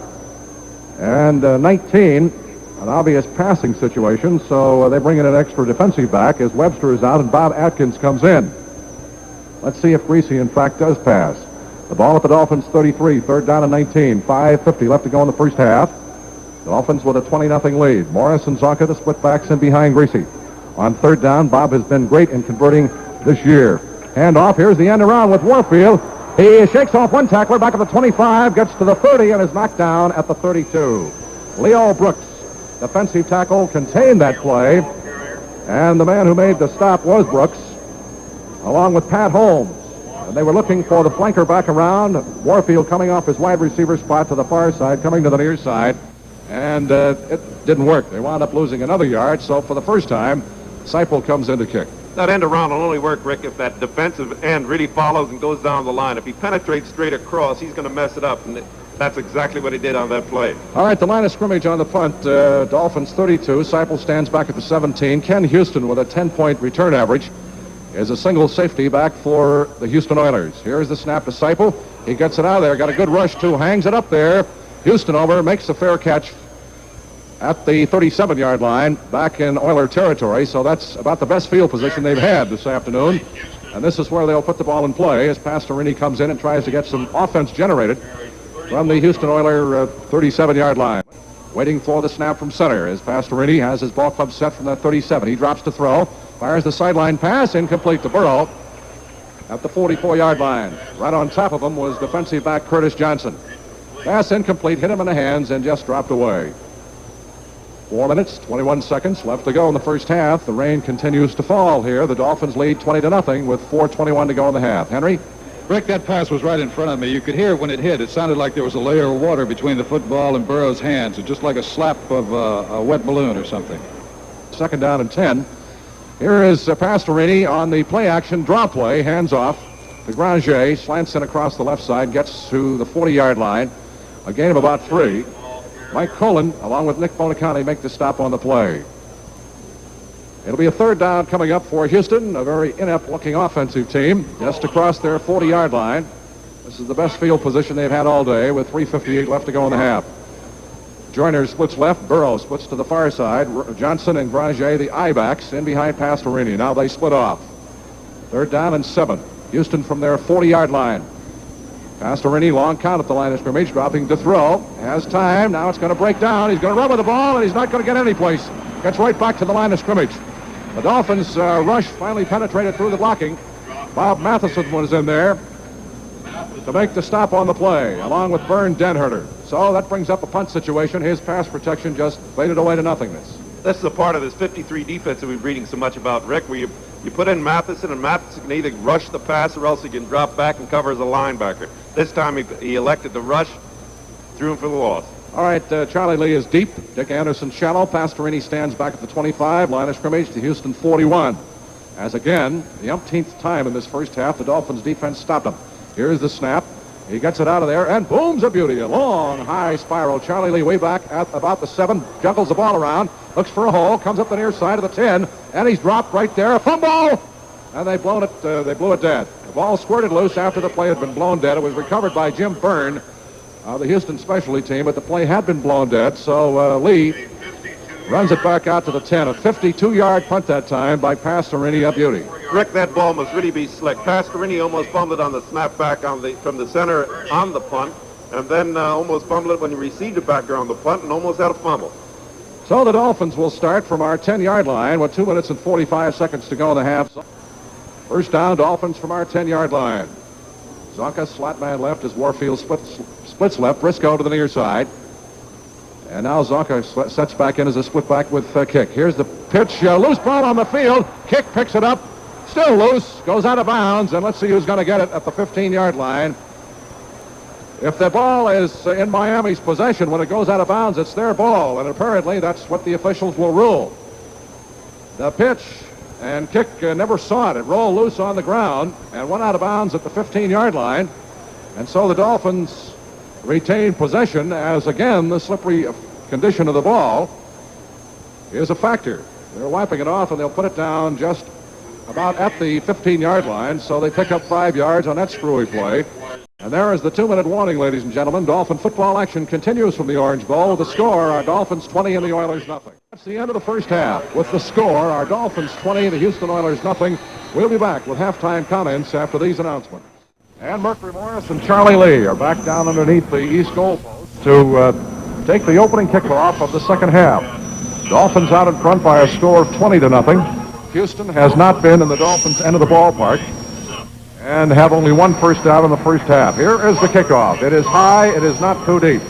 And 19, an obvious passing situation, so they bring in an extra defensive back as Webster is out and Bob Atkins comes in. Let's see if Greasy, in fact, does pass. The ball at the Dolphins' 33, third down and 19. 5:50 left to go in the first half. Dolphins with a 20-0 lead. Morris and Zonka, the split backs in behind Greasy. On third down, Bob has been great in converting this year. Hand off. Here's the end around with Warfield. He shakes off one tackler back at the 25, gets to the 30, and is knocked down at the 32. Leo Brooks, defensive tackle, contained that play. And the man who made the stop was Brooks, along with Pat Holmes. And they were looking for the flanker back around. Warfield coming off his wide receiver spot to the far side, coming to the near side. And it didn't work. They wound up losing another yard. So for the first time, Seipel comes in to kick. That end around will only work, Rick, if that defensive end really follows and goes down the line. If he penetrates straight across, he's going to mess it up. And that's exactly what he did on that play. All right, the line of scrimmage on the punt. Dolphins 32. Seipel stands back at the 17. Ken Houston with a 10-point return average is a single safety back for the Houston Oilers. Here's the snap to Seipel. He gets it out of there. Got a good rush, too. Hangs it up there. Houston over, makes the fair catch at the 37-yard line back in Oiler territory. So that's about the best field position they've had this afternoon. And this is where they'll put the ball in play as Pastorini comes in and tries to get some offense generated from the Houston Oiler 37-yard line. Waiting for the snap from center as Pastorini has his ball club set from that 37. He drops to throw. Fires the sideline pass, incomplete to Burrow at the 44-yard line. Right on top of him was defensive back Curtis Johnson. Pass incomplete, hit him in the hands, and just dropped away. 4 minutes, 21 seconds left to go in the first half. The rain continues to fall here. The Dolphins lead 20-0 with 4:21 to go in the half. Henry? Rick, that pass was right in front of me. You could hear it when it hit. It sounded like there was a layer of water between the football and Burrow's hands. It's just like a slap of a wet balloon or something. Second down and 10. Here is Pastorini on the play-action draw play. Hands off to Granger. Slants in across the left side. Gets to the 40-yard line. A gain of about 3. Mike Colin, along with Nick Bonaconte, make the stop on the play. It'll be a third down coming up for Houston, a very inept-looking offensive team, just across their 40-yard line. This is the best field position they've had all day, with 3:58 left to go in the half. Joyner splits left. Burrow splits to the far side. Johnson and Granger, the I-backs, in behind Pastorini. Now they split off. Third down and 7. Houston from their 40-yard line. Pastorini, long count at the line of scrimmage, dropping to throw. Has time. Now it's going to break down. He's going to run with the ball, and he's not going to get any place. Gets right back to the line of scrimmage. The Dolphins' rush finally penetrated through the blocking. Bob Matheson was in there to make the stop on the play, along with Vern Denherter. So that brings up a punt situation. His pass protection just faded away to nothingness. This is a part of this 53 defense that we've been reading so much about, Rick, where you put in Matheson, and Matheson can either rush the pass or else he can drop back and cover as a linebacker. This time he elected to rush, threw him for the loss. All right, Charlie Lee is deep. Dick Anderson shallow. Pastorini stands back at the 25, line of scrimmage to Houston 41. As again, the umpteenth time in this first half, the Dolphins defense stopped him. Here's the snap. He gets it out of there, and boom's a beauty. A long, high spiral. Charlie Lee way back at about the 7, juggles the ball around, looks for a hole, comes up the near side of the 10, and he's dropped right there. A fumble! And they blew it dead. The ball squirted loose after the play had been blown dead. It was recovered by Jim Byrne, the Houston specialty team, but the play had been blown dead, so Lee runs it back out to the 10. A 52-yard punt that time by Pastorini, a beauty. Rick, that ball must really be slick. Pastorini almost fumbled on the snap back from the center on the punt, and then almost fumbled it when he received it back there on the punt, and almost had a fumble. So the Dolphins will start from our 10-yard line with 2 minutes and 45 seconds to go in the half. First down, Dolphins from our 10-yard line. Zonka, slot man left as Warfield splits left. Briscoe to the near side. And now Zonka sets back in as a split back with kick. Here's the pitch. Loose ball on the field. Kick picks it up. Still loose. Goes out of bounds. And let's see who's going to get it at the 15-yard line. If the ball is in Miami's possession when it goes out of bounds, it's their ball. And apparently that's what the officials will rule. The pitch and kick never saw it. It rolled loose on the ground and went out of bounds at the 15-yard line. And so the Dolphins retain possession, as again the slippery condition of the ball is a factor. They're wiping it off, and they'll put it down just about at the 15-yard line, so they pick up 5 yards on that screwy play. And there is the 2-minute warning, ladies and gentlemen. Dolphin football action continues from the Orange Bowl. With the score, our Dolphins 20 and the Oilers nothing. That's the end of the first half. With the score, our Dolphins 20, the Houston Oilers nothing. We'll be back with halftime comments after these announcements. And Mercury Morris and Charlie Lee are back down underneath the east goal post to take the opening kickoff of the second half. Dolphins out in front by a score of 20 to nothing. Houston has not been in the Dolphins' end of the ballpark and have only 1 first down in the first half. Here is the kickoff. It is high. It is not too deep.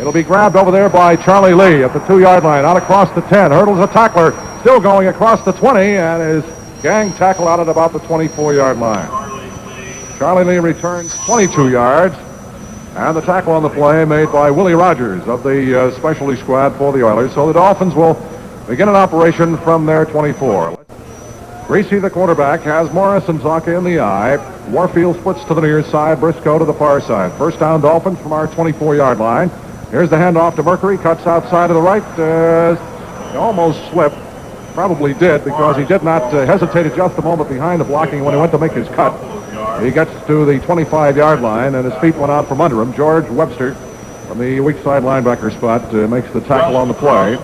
It'll be grabbed over there by Charlie Lee at the 2-yard line, out across the 10. Hurdles a tackler, still going across the 20, and is gang tackle out at about the 24-yard line. Charlie Lee returns 22 yards, and the tackle on the play made by Willie Rogers of the specialty squad for the Oilers. So the Dolphins will begin an operation from their 24. Greasy, the quarterback, has Morris and Zonka in the eye. Warfield splits to the near side, Briscoe to the far side. First down, Dolphins from our 24-yard line. Here's the handoff to Mercury, cuts outside to the right. He almost slipped, probably did, because he did not hesitate just a moment behind the blocking when he went to make his cut. He gets to the 25-yard line, and his feet went out from under him. George Webster from the weak side linebacker spot makes the tackle on the play.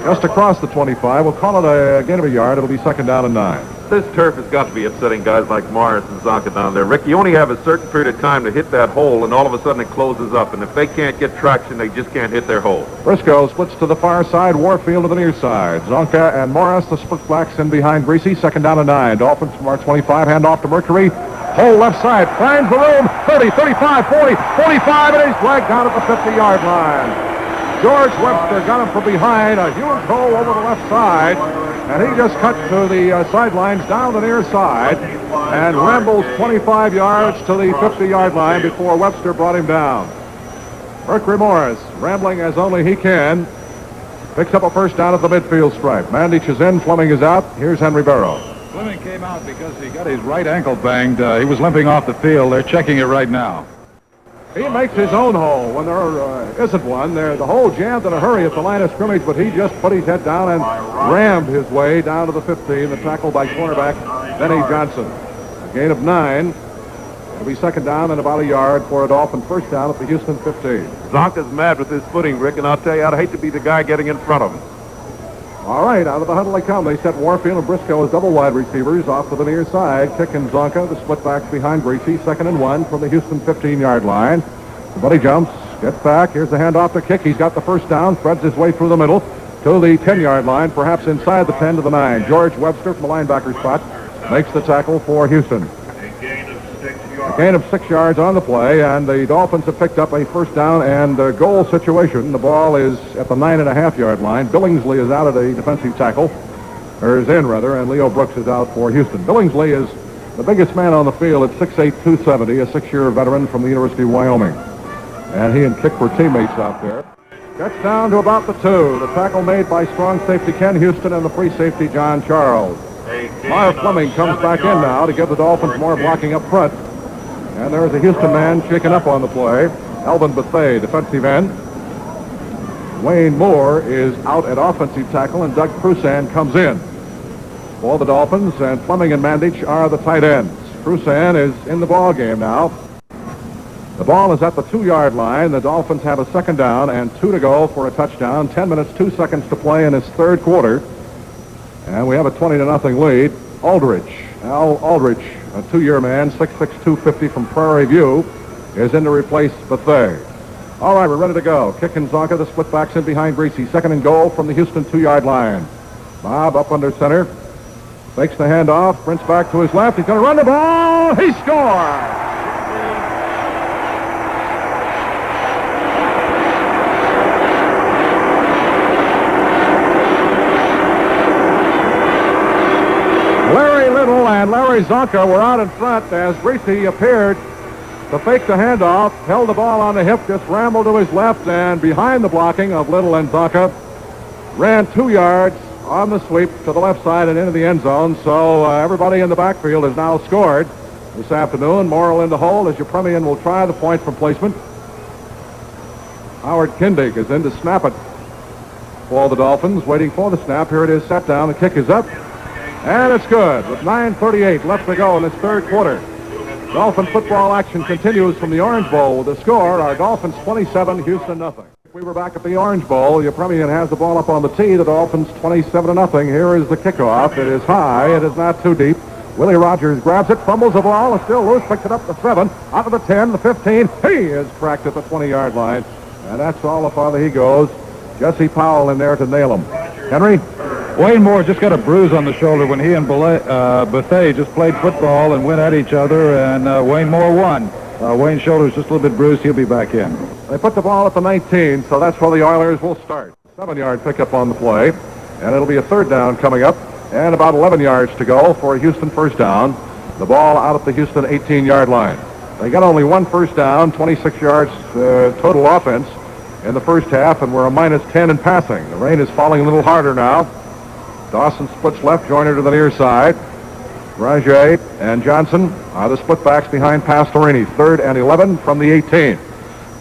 Just across the 25. We'll call it a gain of a yard. It'll be second down and 9. This turf has got to be upsetting guys like Morris and Zonka down there. Rick, you only have a certain period of time to hit that hole, and all of a sudden it closes up. And if they can't get traction, they just can't hit their hole. Briscoe splits to the far side, Warfield to the near side. Zonka and Morris, the split blacks in behind Greasy. Second down and 9. Dolphins from our 25. Hand off to Mercury. Hole left side. Finds the room. 30, 35, 40, 45, and he's dragged down at the 50-yard line. George Webster got him from behind, a huge hole over the left side, and he just cut to the sidelines down the near side and rambles 25 yards to the 50-yard line before Webster brought him down. Mercury Morris, rambling as only he can, picks up a first down at the midfield stripe. Mandich is in, Fleming is out. Here's Henry Barrow. Fleming came out because he got his right ankle banged. He was limping off the field. They're checking it right now. He makes his own hole when there isn't one. The hole jammed in a hurry at the line of scrimmage, but he just put his head down and rammed his way down to the 15. The tackle by cornerback Benny Johnson. A gain of 9. It'll be second down and about a yard for a Dolphin first down at the Houston 15. Zonka's mad with his footing, Rick, and I'll tell you, I'd hate to be the guy getting in front of him. All right, out of the huddle they come. They set Warfield and Briscoe as double wide receivers off to the near side. Kick and Zonka, the split backs behind Greasy. 2nd and 1 from the Houston 15-yard line. Buddy jumps, gets back. Here's the handoff to Kick. He's got the first down, threads his way through the middle to the 10-yard line, perhaps inside the 10 to the 9. George Webster from the linebacker spot makes the tackle for Houston. A gain of 6 yards on the play, and the Dolphins have picked up a first down and goal situation. The ball is at the 9.5-yard line. Billingsley is out of the defensive tackle, or is in rather, and Leo Brooks is out for Houston. Billingsley is the biggest man on the field at 6'8", 270, a 6-year veteran from the University of Wyoming. And he and Kick were teammates out there. Gets down to about the 2. The tackle made by strong safety Ken Houston and the free safety John Charles. Marv Fleming comes back in now to give the Dolphins more blocking up front. And there's a Houston man shaken up on the play. Alvin Bethea, defensive end. Wayne Moore is out at offensive tackle, and Doug Prusan comes in for the Dolphins, and Fleming and Mandich are the tight ends. Prusan is in the ball game now. The ball is at the 2-yard line. The Dolphins have a second down and 2 to go for a touchdown. 10 minutes, 2 seconds to play in this third quarter. And we have a 20-0 lead. Al Aldrich, a 2-year man, 6'6", 250 from Prairie View, is in to replace Bethea. All right, we're ready to go. Kick and Zonka, the split backs in behind Greasy. 2nd and goal from the Houston 2-yard line. Bob up under center. Fakes the handoff, sprints back to his left. He's going to run the ball. He scores! And Larry Zonka were out in front as Greasy appeared to fake the handoff, held the ball on the hip, just rambled to his left, and behind the blocking of Little and Zonka, ran 2 yards on the sweep to the left side and into the end zone. So everybody in the backfield has now scored this afternoon. Morrill in the hole as Yepremian will try the point from placement. Howard Kindig is in to snap it for the Dolphins, waiting for the snap. Here it is, set down. The kick is up. And it's good with 9:38 left to go in this third quarter. Dolphin football action continues from the Orange Bowl with the score. Our Dolphins 27, Houston nothing. We were back at the Orange Bowl. Yepremian has the ball up on the tee. The Dolphins 27-0. Here is the kickoff. It is high. It is not too deep. Willie Rogers grabs it, fumbles the ball. It's still loose. Picks it up to 7. Out to the 10, the 15. He is cracked at the 20-yard line. And that's all the farther he goes. Jesse Powell in there to nail him. Henry? Wayne Moore just got a bruise on the shoulder when he and Bethea just played football and went at each other, and Wayne Moore won. Wayne's shoulder's just a little bit bruised. He'll be back in. They put the ball at the 19, so that's where the Oilers will start. 7-yard pickup on the play, and it'll be a third down coming up, and about 11 yards to go for a Houston first down. The ball out at the Houston 18-yard line. They got only 1 first down, 26 yards total offense in the first half, and we're a -10 in passing. The rain is falling a little harder now. Dawson splits left, Joyner to the near side. Rajay and Johnson are the split backs behind Pastorini. 3rd and 11 from the 18.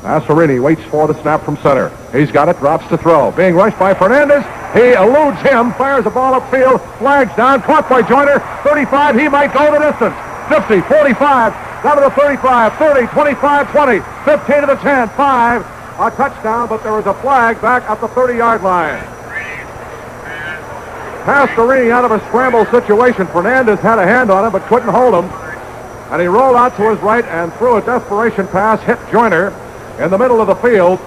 Pastorini waits for the snap from center. He's got it, drops to throw. Being rushed by Fernandez. He eludes him, fires the ball upfield, flags down, caught by Joyner. 35, he might go the distance. 50, 45, down to the 35, 30, 25, 20, 15 to the 10, 5. A touchdown, but there was a flag back at the 30-yard line. Pastorini out of a scramble situation. Fernandez had a hand on him but couldn't hold him. And he rolled out to his right and threw a desperation pass, hit Joyner in the middle of the field.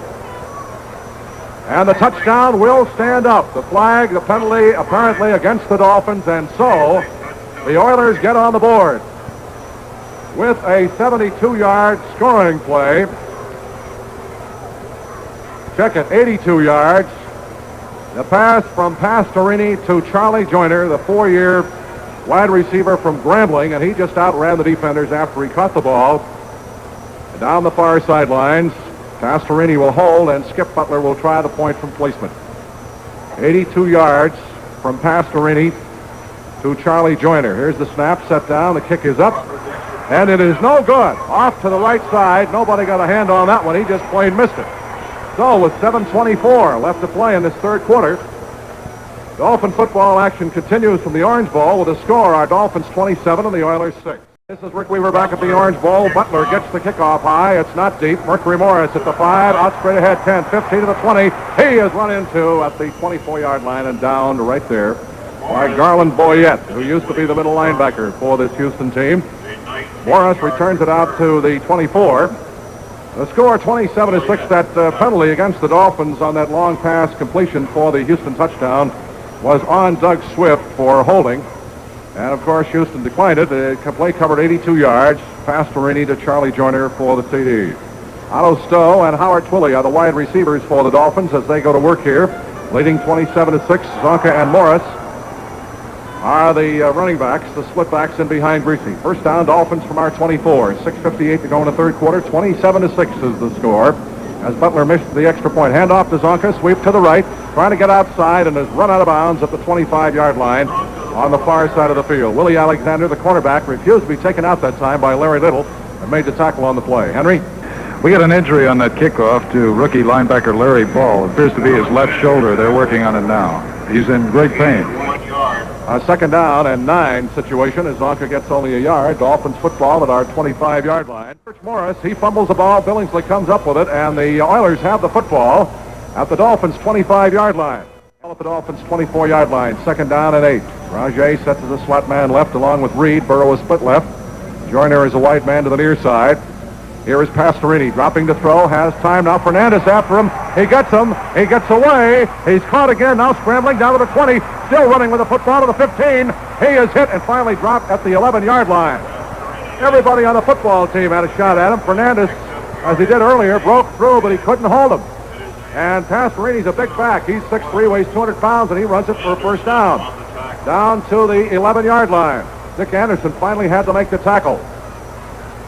And the touchdown will stand up. The flag, the penalty apparently against the Dolphins, and so the Oilers get on the board with a 72-yard scoring play. Check it, 82 yards. The pass from Pastorini to Charlie Joyner, the 4-year wide receiver from Grambling, and he just outran the defenders after he caught the ball. And down the far sidelines, Pastorini will hold, and Skip Butler will try the point from placement. 82 yards from Pastorini to Charlie Joyner. Here's the snap, set down. The kick is up, and it is no good. Off to the right side. Nobody got a hand on that one. He just plain missed it. So with 7:24 left to play in this third quarter, Dolphin football action continues from the Orange Bowl with a score. Our Dolphins 27 and the Oilers 6. This is Rick Weaver back at the Orange Bowl. Butler gets the kickoff high. It's not deep. Mercury Morris at the 5. Out straight ahead, 10, 15 to the 20. He is run into at the 24-yard line and down right there by Garland Boyette, who used to be the middle linebacker for this Houston team. Morris returns it out to the 24. The score 27-6. That penalty against the Dolphins on that long pass completion for the Houston touchdown was on Doug Swift for holding. And, of course, Houston declined it. The play covered 82 yards. Pass Marini to Charlie Joyner for the CD. Otto Stowe and Howard Twilley are the wide receivers for the Dolphins as they go to work here. Leading 27-6. Zonka and Morris are the running backs, the split backs in behind Greasy. First down, Dolphins from our 24. 6:58 to go in the third quarter. 27-6 is the score as Butler missed the extra point. Handoff to Zonka, sweep to the right, trying to get outside and is run out of bounds at the 25-yard line on the far side of the field. Willie Alexander, the cornerback, refused to be taken out that time by Larry Little and made the tackle on the play. Henry? We got an injury on that kickoff to rookie linebacker Larry Ball. It appears to be his left shoulder. They're working on it now. He's in great pain. A second down and 9 situation as Zonka gets only a yard. Dolphins football at our 25-yard line. Rich Morris, he fumbles the ball. Billingsley comes up with it, and the Oilers have the football at the Dolphins' 25-yard line. At the Dolphins' 24-yard line. Second down and 8. Rajay sets as a slot man left along with Reed. Burrow is split left. Joyner is a wide man to the near side. Here is Pastorini dropping to throw. Has time now. Fernandez after him. He gets him. He gets away. He's caught again. Now scrambling down to the 20. Still running with the football to the 15. He is hit and finally dropped at the 11-yard line. Everybody on the football team had a shot at him. Fernandez, as he did earlier, broke through, but he couldn't hold him. And Pastorini's a big back. He's 6'3", weighs 200 pounds, and he runs it for a first down. Down to the 11-yard line. Dick Anderson finally had to make the tackle.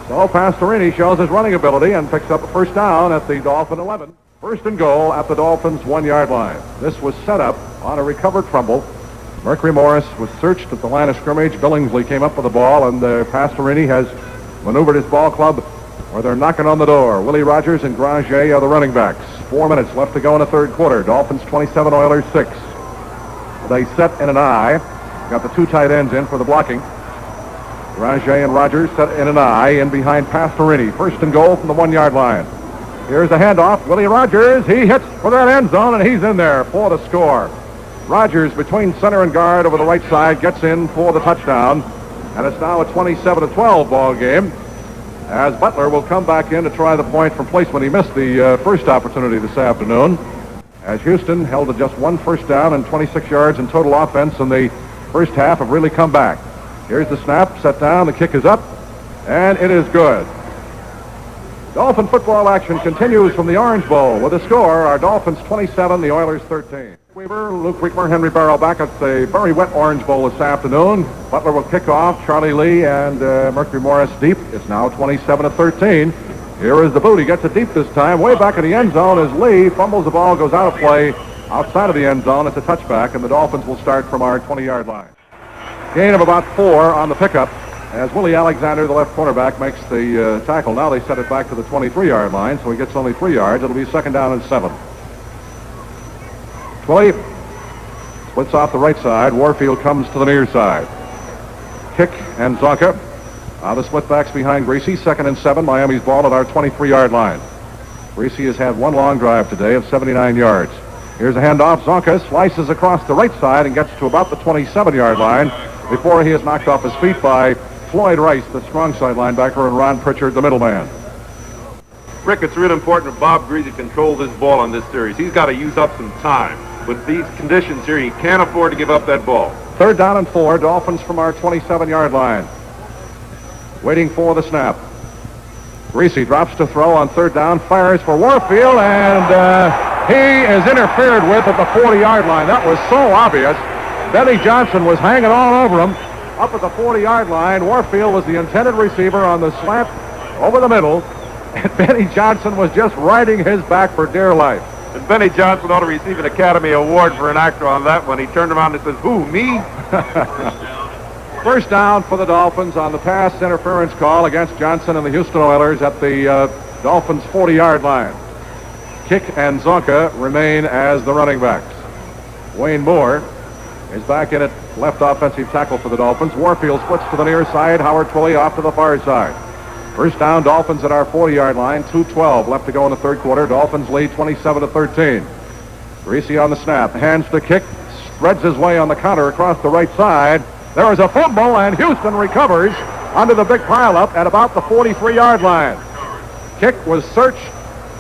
So Pastorini shows his running ability and picks up a first down at the Dolphin 11. First and goal at the Dolphins' 1-yard line. This was set up on a recovered fumble. Mercury Morris was searched at the line of scrimmage. Billingsley came up with the ball, and Pastorini has maneuvered his ball club where they're knocking on the door. Willie Rogers and Granger are the running backs. 4 minutes left to go in the third quarter. Dolphins 27, Oilers 6. They set in an I. Got the 2 tight ends in for the blocking. Granger and Rogers set in an I in behind Pastorini. First and goal from the 1-yard line. Here's the handoff. Willie Rogers, he hits for that end zone, and he's in there for the score. Rogers between center and guard over the right side gets in for the touchdown. And it's now a 27-12 ball game as Butler will come back in to try the point from placement. He missed the first opportunity this afternoon as Houston held to just 1 first down and 26 yards in total offense in the first half have really come back. Here's the snap, set down, the kick is up, and it is good. Dolphin football action continues from the Orange Bowl with a score, our Dolphins 27, the Oilers 13. Weaver, Luke Wiegmer, Henry Barrow back at the very wet Orange Bowl this afternoon. Butler will kick off, Charlie Lee and Mercury Morris deep. It's now 27-13. Here is the boot. He gets it deep this time. Way back in the end zone as Lee fumbles the ball, goes out of play outside of the end zone. It's a touchback, and the Dolphins will start from our 20-yard line. Gain of about 4 on the pickup as Willie Alexander, the left cornerback, makes the tackle. Now they set it back to the 23-yard line, so he gets only 3 yards. It'll be second down and 7. Twilley splits off the right side. Warfield comes to the near side. Kick and Zonka. The split backs behind Greasy. Second and 7. Miami's ball at our 23-yard line. Greasy has had 1 long drive today of 79 yards. Here's a handoff. Zonka slices across the right side and gets to about the 27-yard line before he is knocked off his feet by Floyd Rice, the strong side linebacker, and Ron Pritchard, the middleman. Rick, it's really important that Bob Greasy controls this ball on this series. He's got to use up some time. With these conditions here, he can't afford to give up that ball. Third down and 4. Dolphins from our 27-yard line. Waiting for the snap. Greasy drops to throw on third down, fires for Warfield, and he is interfered with at the 40-yard line. That was so obvious. Benny Johnson was hanging all over him up at the 40-yard line. Warfield was the intended receiver on the slant over the middle, and Benny Johnson was just riding his back for dear life. And Benny Johnson ought to receive an Academy Award for an actor on that one. He turned around and says, "Who, me?" First down for the Dolphins on the pass interference call against Johnson and the Houston Oilers at the Dolphins' 40-yard line. Kick and Zonka remain as the running backs. Wayne Moore is back in at left offensive tackle for the Dolphins. Warfield splits to the near side. Howard Twilley off to the far side. First down, Dolphins at our 40-yard line. 2:12 left to go in the third quarter. Dolphins lead 27-13. Greasy on the snap. Hands to kick. Spreads his way on the counter across the right side. There is a fumble, and Houston recovers under the big pileup at about the 43-yard line. Kick was searched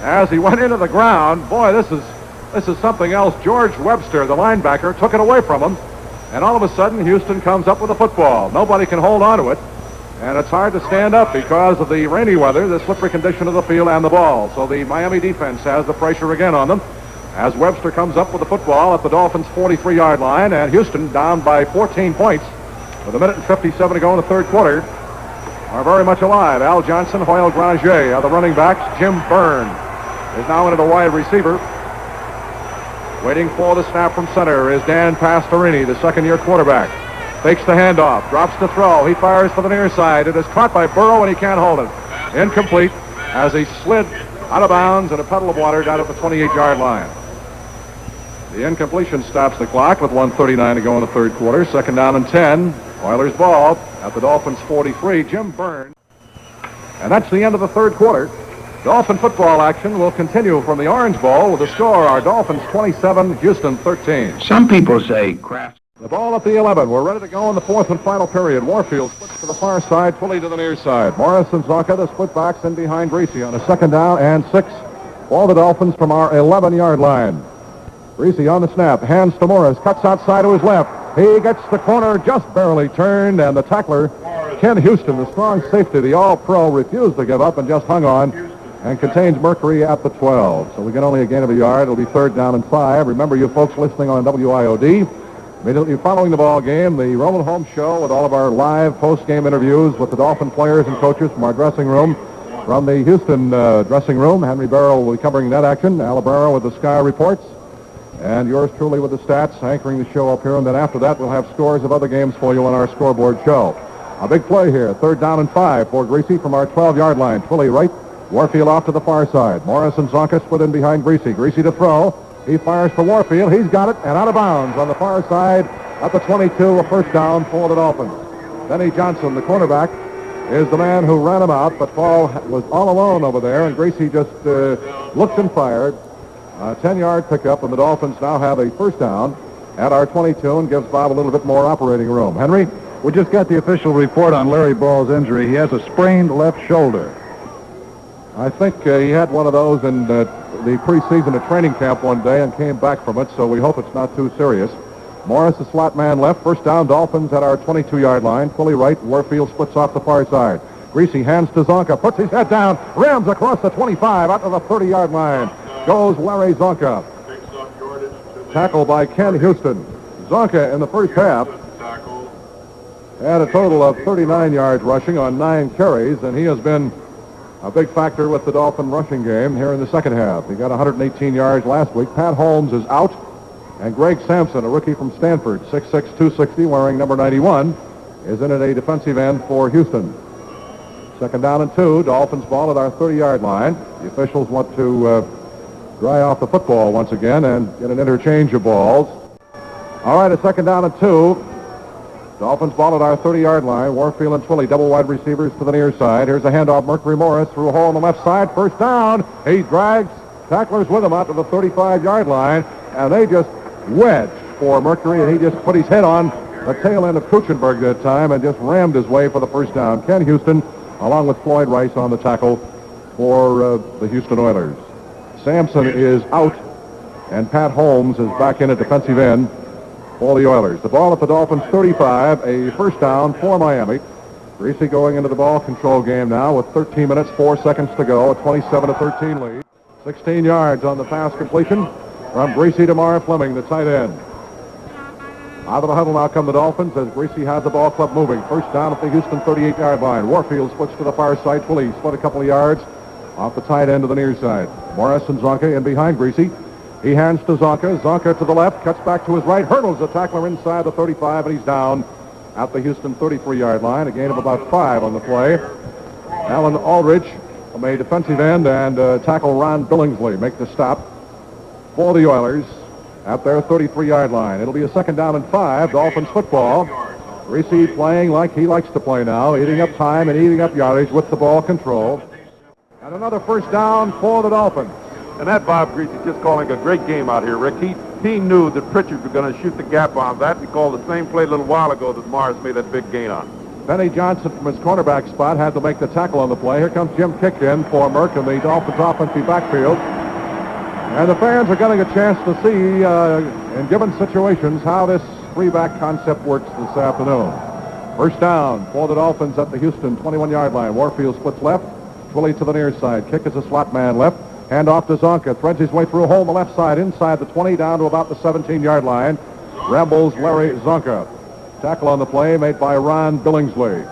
as he went into the ground. Boy, this is something else. George Webster, the linebacker, took it away from him, and all of a sudden Houston comes up with the football. Nobody can hold on to it, and it's hard to stand up because of the rainy weather, the slippery condition of the field, and the ball. So the Miami defense has the pressure again on them as Webster comes up with the football at the Dolphins' 43-yard line, and Houston down by 14 points with a minute and 57 to go in the third quarter. Are very much alive. Al Johnson, Hoyle Granger are the running backs. Jim Byrne is now into the wide receiver. Waiting for the snap from center is Dan Pastorini, the second-year quarterback. Fakes the handoff, drops to throw. He fires for the near side. It is caught by Burrow, and he can't hold it. Incomplete as he slid out of bounds in a puddle of water down at the 28-yard line. The incompletion stops the clock with 1:39 to go in the third quarter. Second down and 10. Oilers ball at the Dolphins' 43. Jim Byrne. And that's the end of the third quarter. Dolphin football action will continue from the Orange Bowl with the score, our Dolphins 27, Houston 13. Some people say Kraft. The ball at the 11. We're ready to go in the fourth and final period. Warfield splits to the far side, Twilley to the near side. Morris and Zonka, the split backs, in behind Greasy on a second down and 6 for the Dolphins from our 11-yard line. Greasy on the snap, hands to Morris, cuts outside to his left. He gets the corner just barely turned, and the tackler, Ken Houston, the strong safety, the all-pro, refused to give up and just hung on and contains Mercury at the 12. So we get only a gain of a yard. It'll be third down and 5. Remember, you folks listening on WIOD, immediately following the ball game, the Roland Holmes Show with all of our live post-game interviews with the Dolphin players and coaches from our dressing room. From the Houston dressing room, Henry Barrow will be covering that action. Alabama with the Sky Reports. And yours truly with the stats, anchoring the show up here. And then after that, we'll have scores of other games for you on our scoreboard show. A big play here. Third down and 5 for Greasy from our 12-yard line. Twilley right. Warfield off to the far side. Morris and Zonka split in behind Greasy. Greasy to throw. He fires for Warfield. He's got it and out of bounds on the far side at the 22. A first down for the Dolphins. Benny Johnson, the cornerback, is the man who ran him out, but Paul was all alone over there, and Greasy just looked and fired. A 10-yard pickup, and the Dolphins now have a first down at our 22 and gives Bob a little bit more operating room. Henry? We just got the official report on Larry Ball's injury. He has a sprained left shoulder. I think he had one of those in the preseason at training camp one day and came back from it, so we hope it's not too serious. Morris, the slot man left. First down, Dolphins at our 22-yard line. Fully right. Warfield splits off the far side. Greasy hands to Zonka, puts his head down, rams across the 25 out to the 30-yard line. Goes Larry Zonka. Tackled by Ken Houston. Zonka in the first half had a total of 39 yards rushing on 9 carries, and he has been a big factor with the Dolphin rushing game here in the second half. He got 118 yards last week. Pat Holmes is out, and Greg Sampson, a rookie from Stanford, 6'6", 260, wearing number 91, is in at a defensive end for Houston. Second down and 2. Dolphins ball at our 30-yard line. The officials want to dry off the football once again and get an interchange of balls. All right, a second down and 2. Dolphins ball at our 30-yard line. Warfield and Twilley, double wide receivers to the near side. Here's a handoff. Mercury Morris through a hole on the left side. First down. He drags tacklers with him out to the 35-yard line, and they just wedged for Mercury, and he just put his head on the tail end of Kuchenberg that time and just rammed his way for the first down. Ken Houston, along with Floyd Rice on the tackle for the Houston Oilers. Sampson is out, and Pat Holmes is back in at defensive end for the Oilers. The ball at the Dolphins' 35, a first down for Miami. Greasy going into the ball control game now with 13 minutes, 4 seconds to go, a 27-13 lead. 16 yards on the pass completion from Greasy to Mara Fleming, the tight end. Out of the huddle now come the Dolphins as Greasy has the ball club moving. First down at the Houston 38-yard line. Warfield splits to the far side. Twilley split a couple of yards off the tight end to the near side. Morris and Zonka in behind Greasy. He hands to Zonka. Zonka to the left, cuts back to his right, hurdles the tackler inside the 35, and he's down at the Houston 33-yard line, a gain of about 5 on the play. Alan Aldridge, a defensive end, and tackle Ron Billingsley make the stop for the Oilers at their 33-yard line. It'll be a 2nd down and 5, Dolphins football. Greasy playing like he likes to play now, eating up time and eating up yardage with the ball control. And another 1st down for the Dolphins. And that Bob Greasy just calling a great game out here, Rick. He knew that Pritchard was going to shoot the gap on that. He called the same play a little while ago that Morris made that big gain on. Benny Johnson from his cornerback spot had to make the tackle on the play. Here comes Jim Kick in for Merck in the Dolphins offensive backfield. And the fans are getting a chance to see, in given situations, how this three-back concept works this afternoon. 1st down for the Dolphins at the Houston 21-yard line. Warfield splits left. Twilly to the near side. Kick is a slot man left. Hand off to Zonka. Threads his way through a hole on the left side, inside the 20, down to about the 17-yard line. Rambles Larry Zonka. Tackle on the play made by Ron Billingsley.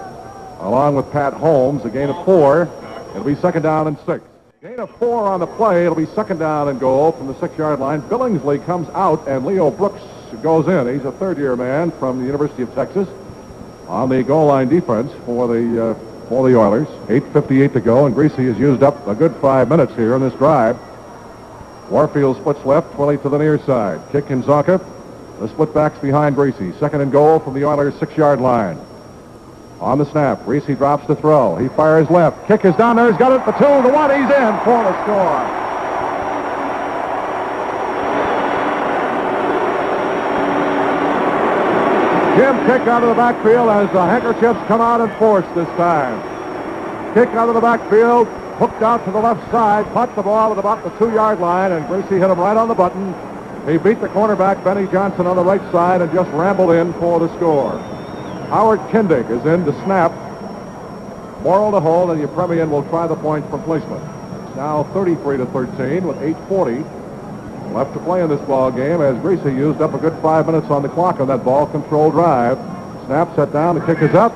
Along with Pat Holmes, a gain of 4. It'll be 2nd down and 6. Gain of 4 on the play. It'll be 2nd down and goal from the 6-yard line. Billingsley comes out, and Leo Brooks goes in. He's a 3rd-year man from the University of Texas on the goal line defense for the Oilers. 8:58 to go, and Greasy has used up a good 5 minutes here in this drive. Warfield splits left, Twilly to the near side. Kick in Zonka. The split backs behind Greasy. 2nd and goal from the Oilers' 6-yard line. On the snap, Greasy drops to throw. He fires left. Kick is down there. He's got it. The 2, the 1. He's in for the score. Jim Kick out of the backfield as the handkerchiefs come out in force this time. Kick out of the backfield, hooked out to the left side, caught the ball at about the 2-yard line, and Greasy hit him right on the button. He beat the cornerback, Benny Johnson, on the right side and just rambled in for the score. Howard Kindig is in to snap. Morrill to hold, and Yepremian will try the point from placement. It's now 33-13 with 8:40 left to play in this ball game as Greasy used up a good 5 minutes on the clock on that ball control drive. Snap set down, the kick is up,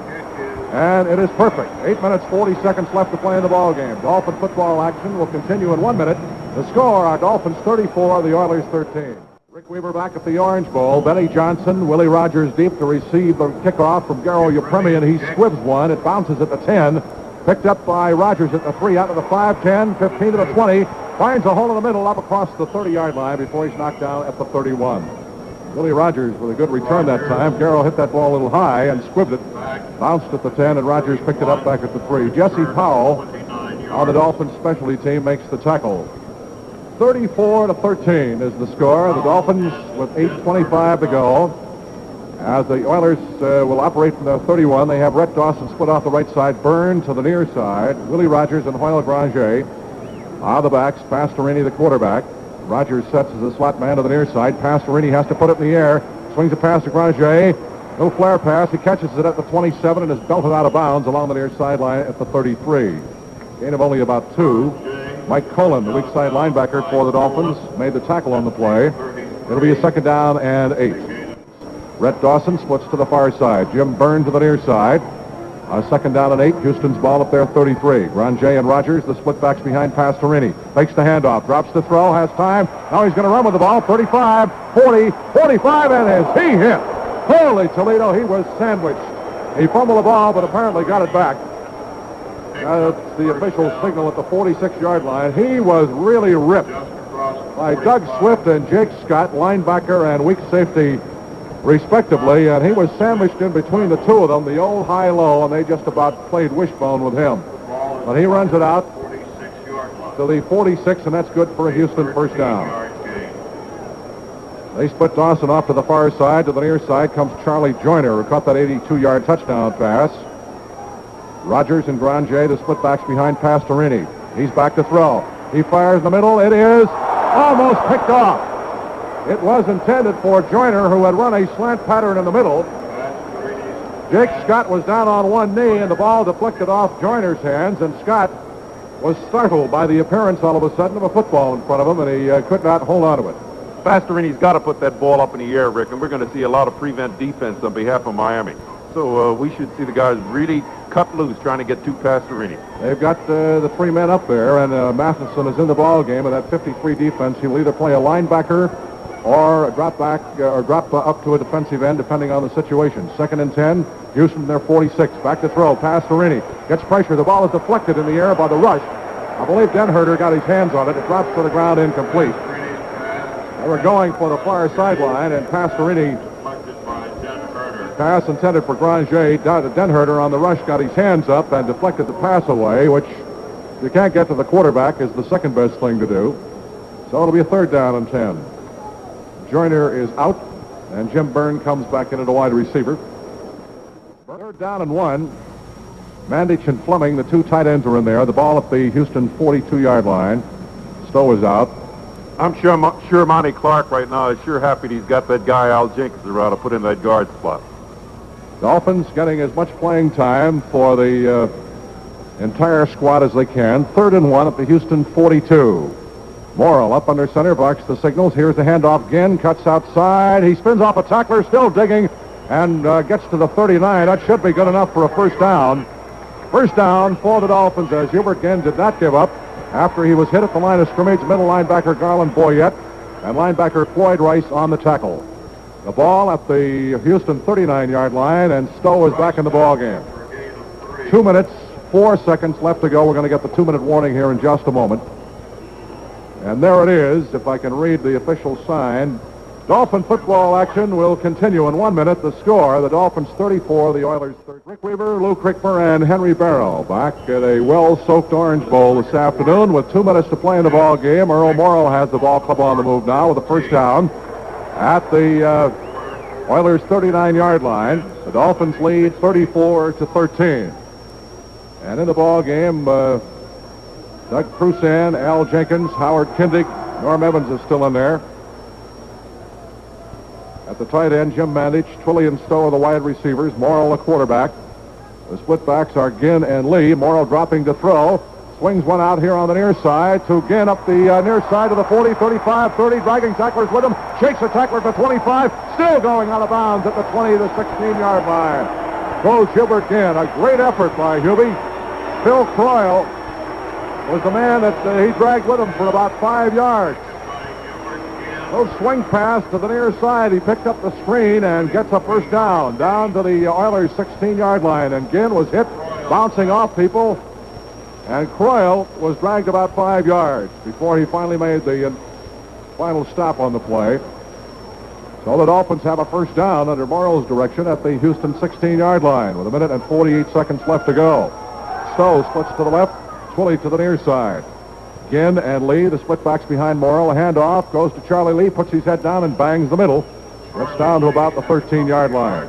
and it is perfect. 8 minutes, 40 seconds left to play in the ball game. Dolphin football action will continue in 1 minute. The score, our Dolphins 34, the Oilers 13. Rick Weaver back at the Orange Bowl. Benny Johnson, Willie Rogers deep to receive the kickoff from Garo Yepremian. He squibs one. It bounces at the 10. Picked up by Rogers at the 3, out to the 5, 10, 15 to the 20. Finds a hole in the middle up across the 30-yard line before he's knocked down at the 31. Willie Rogers with a good return that time. Garo hit that ball a little high and squibbed it. Bounced at the 10, and Rogers picked it up back at the 3. Jesse Powell on the Dolphins specialty team makes the tackle. 34-13 is the score. The Dolphins with 8:25 to go. As the Oilers will operate from the 31, they have Rhett Dawson split off the right side, Byrne to the near side, Willie Rogers and Hoyle Granger on the backs, Pastorini the quarterback. Rogers sets as a slot man to the near side. Pastorini has to put it in the air, swings a pass to Granger. Little flare pass. He catches it at the 27 and is belted out of bounds along the near sideline at the 33. Gain of only about 2. Mike Cullen, the weak side linebacker for the Dolphins, made the tackle on the play. It'll be a 2nd down and 8. Rhett Dawson splits to the far side. Jim Byrne to the near side. 2nd down and 8. Houston's ball up there 33. Granger and Rogers, the split backs behind Pastorini. Fakes the handoff, drops the throw, has time. Now he's going to run with the ball. 35, 40, 45, and is he hit? Holy Toledo, he was sandwiched. He fumbled the ball, but apparently got it back. That's the official signal at the 46-yard line. He was really ripped by Doug Swift and Jake Scott, linebacker and weak safety, respectively, and he was sandwiched in between the two of them, the old high-low, and they just about played wishbone with him. But he runs it out to the 46, and that's good for a Houston 1st down. They split Dawson off to the far side. To the near side comes Charlie Joyner, who caught that 82-yard touchdown pass. Rogers and Granger, the split backs behind Pastorini. He's back to throw. He fires in the middle. It is almost picked off. It was intended for Joyner, who had run a slant pattern in the middle. Jake Scott was down on one knee, and the ball deflected off Joyner's hands, and Scott was startled by the appearance all of a sudden of a football in front of him, and he could not hold on to it. Pastorini's got to put that ball up in the air, Rick, and we're going to see a lot of prevent defense on behalf of Miami. So we should see the guys really cut loose trying to get to Pastorini. They've got the 3 men up there, and Matheson is in the ball game. Of that 53 defense, he'll either play a linebacker or drop back or drop up to a defensive end, depending on the situation. 2nd and 10. Houston, their 46. Back to throw. Pass to Rini. Gets pressure. The ball is deflected in the air by the rush. I believe Denherter got his hands on it. It drops to the ground incomplete. They were going for the far sideline, and pass to Rini. Pass intended for Granger. Denherter on the rush got his hands up and deflected the pass away, which you can't get to the quarterback is the second best thing to do. So it'll be a 3rd down and 10. Joyner is out, and Jim Byrne comes back in at a wide receiver. 3rd down and 1. Mandich and Fleming, the 2 tight ends, are in there. The ball at the Houston 42-yard line. Stowe is out. I'm sure Monty Clark right now is sure happy he's got that guy Al Jenkins around to put in that guard spot. Dolphins getting as much playing time for the entire squad as they can. 3rd and 1 at the Houston 42. Morrill up under center, barks the signals. Here's the handoff again, cuts outside. He spins off a tackler, still digging, and gets to the 39. That should be good enough for a 1st down. 1st down for the Dolphins, as Hubert Ginn did not give up after he was hit at the line of scrimmage. Middle linebacker Garland Boyette and linebacker Floyd Rice on the tackle. The ball at the Houston 39-yard line, and Stowe is back in the ball game. 2 minutes, 4 seconds left to go. We're going to get the 2-minute warning here in just a moment. And there it is, if I can read the official sign. Dolphin football action will continue in 1 minute. The score, the Dolphins 34, the Oilers 30. Rick Weaver, Lou Crickmer, and Henry Barrow back at a well-soaked Orange Bowl this afternoon with 2 minutes to play in the ball game. Earl Morrill has the ball club on the move now with a 1st down at the Oilers 39-yard line. The Dolphins lead 34-13. And in the ball game, Doug Crusan, Al Jenkins, Howard Kindig, Norm Evans is still in there. At the tight end, Jim Mandich, Twilley and Stowe are the wide receivers. Morrill, the quarterback. The split backs are Ginn and Lee. Morrill dropping to throw. Swings one out here on the near side to Ginn up the near side of the 40, 35, 30. Dragging tacklers with him. Shakes the tackler at the 25. Still going out of bounds at the 20 to the 16-yard line. Goes Hubert Ginn. A great effort by Hubie. Phil Croyle was the man that he dragged with him for about 5 yards. Little swing pass to the near side. He picked up the screen and gets a 1st down. Down to the Oilers' 16-yard line. And Ginn was hit, bouncing off people. And Croyle was dragged about 5 yards before he finally made the final stop on the play. So the Dolphins have a 1st down under Morrill's direction at the Houston 16-yard line with 1 minute and 48 seconds left to go. Stowe splits to the left. Twilley to the near side. Ginn and Lee, the split backs behind Morrill. A handoff goes to Charlie Lee, puts his head down and bangs the middle. Gets down to about the 13-yard line.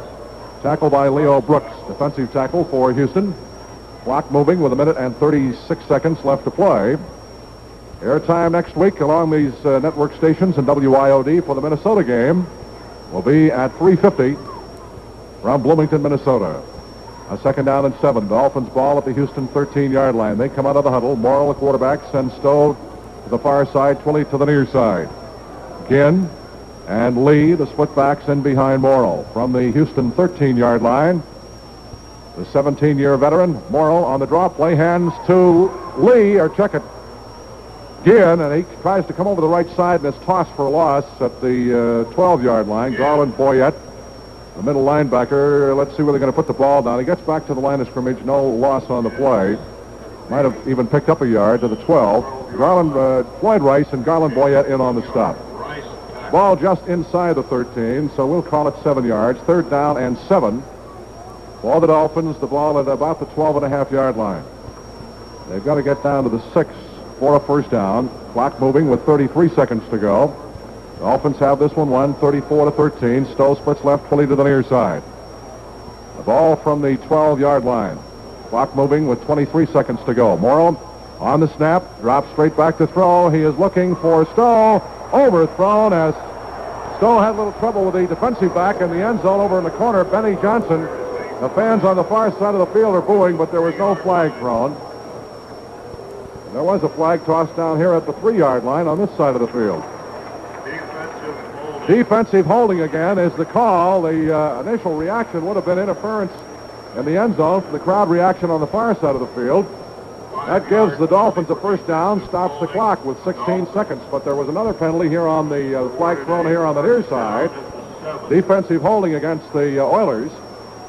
Tackle by Leo Brooks, defensive tackle for Houston. Clock moving with 1 minute and 36 seconds left to play. Airtime next week along these network stations and WIOD for the Minnesota game will be at 3:50 from Bloomington, Minnesota. A 2nd down and 7. Dolphins ball at the Houston 13-yard line. They come out of the huddle. Morrill, the quarterback, sends Stowe to the far side. Twilley to the near side. Ginn and Lee, the split backs, in behind Morrill. From the Houston 13-yard line, the 17-year veteran, Morrill on the draw play, hands to Lee, or check it, Ginn, and he tries to come over the right side and is tossed for a loss at the 12-yard line. Garland Boyette, the middle linebacker. Let's see where they're going to put the ball down. He gets back to the line of scrimmage. No loss on the play. Might have even picked up a yard to the 12. Floyd Rice and Garland Boyette in on the stop. Ball just inside the 13, so we'll call it 7 yards. 3rd down and 7. For the Dolphins, the ball at about the 12.5-yard line. They've got to get down to the 6 for a 1st down. Clock moving with 33 seconds to go. Dolphins have this one won 34-13. Stowe splits left, Twilley to the near side. The ball from the 12-yard line. Clock moving with 23 seconds to go. Morrill on the snap, drops straight back to throw. He is looking for Stowe. Overthrown as Stowe had a little trouble with the defensive back in the end zone over in the corner, Benny Johnson. The fans on the far side of the field are booing, but there was no flag thrown. There was a flag tossed down here at the 3-yard line on this side of the field. Defensive holding again is the call. The initial reaction would have been interference in the end zone for the crowd reaction on the far side of the field. That gives the Dolphins a first down, stops the clock with 16 seconds. But there was another penalty here on the flag thrown here on the near side. Defensive holding against the Oilers.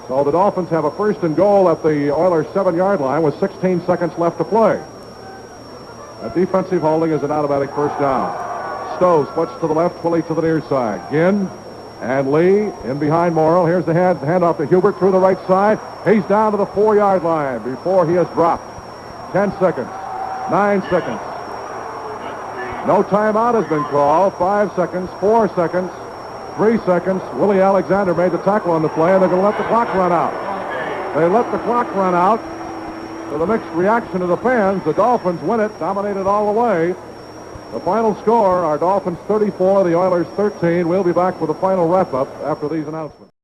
So the Dolphins have a first and goal at the Oilers' 7-yard line with 16 seconds left to play. A defensive holding is an automatic first down. Stowe splits to the left, Willie to the near side. Ginn and Lee in behind Morrill. Here's the handoff to Hubert through the right side. He's down to the 4-yard line before he is dropped. 10 seconds. 9 seconds. No timeout has been called. 5 seconds. 4 seconds. 3 seconds. Willie Alexander made the tackle on the play, and they're going to let the clock run out. They let the clock run out. To the mixed reaction of the fans, the Dolphins win it, dominated all the way. The final score, our Dolphins 34, the Oilers 13. We'll be back with the final wrap-up after these announcements.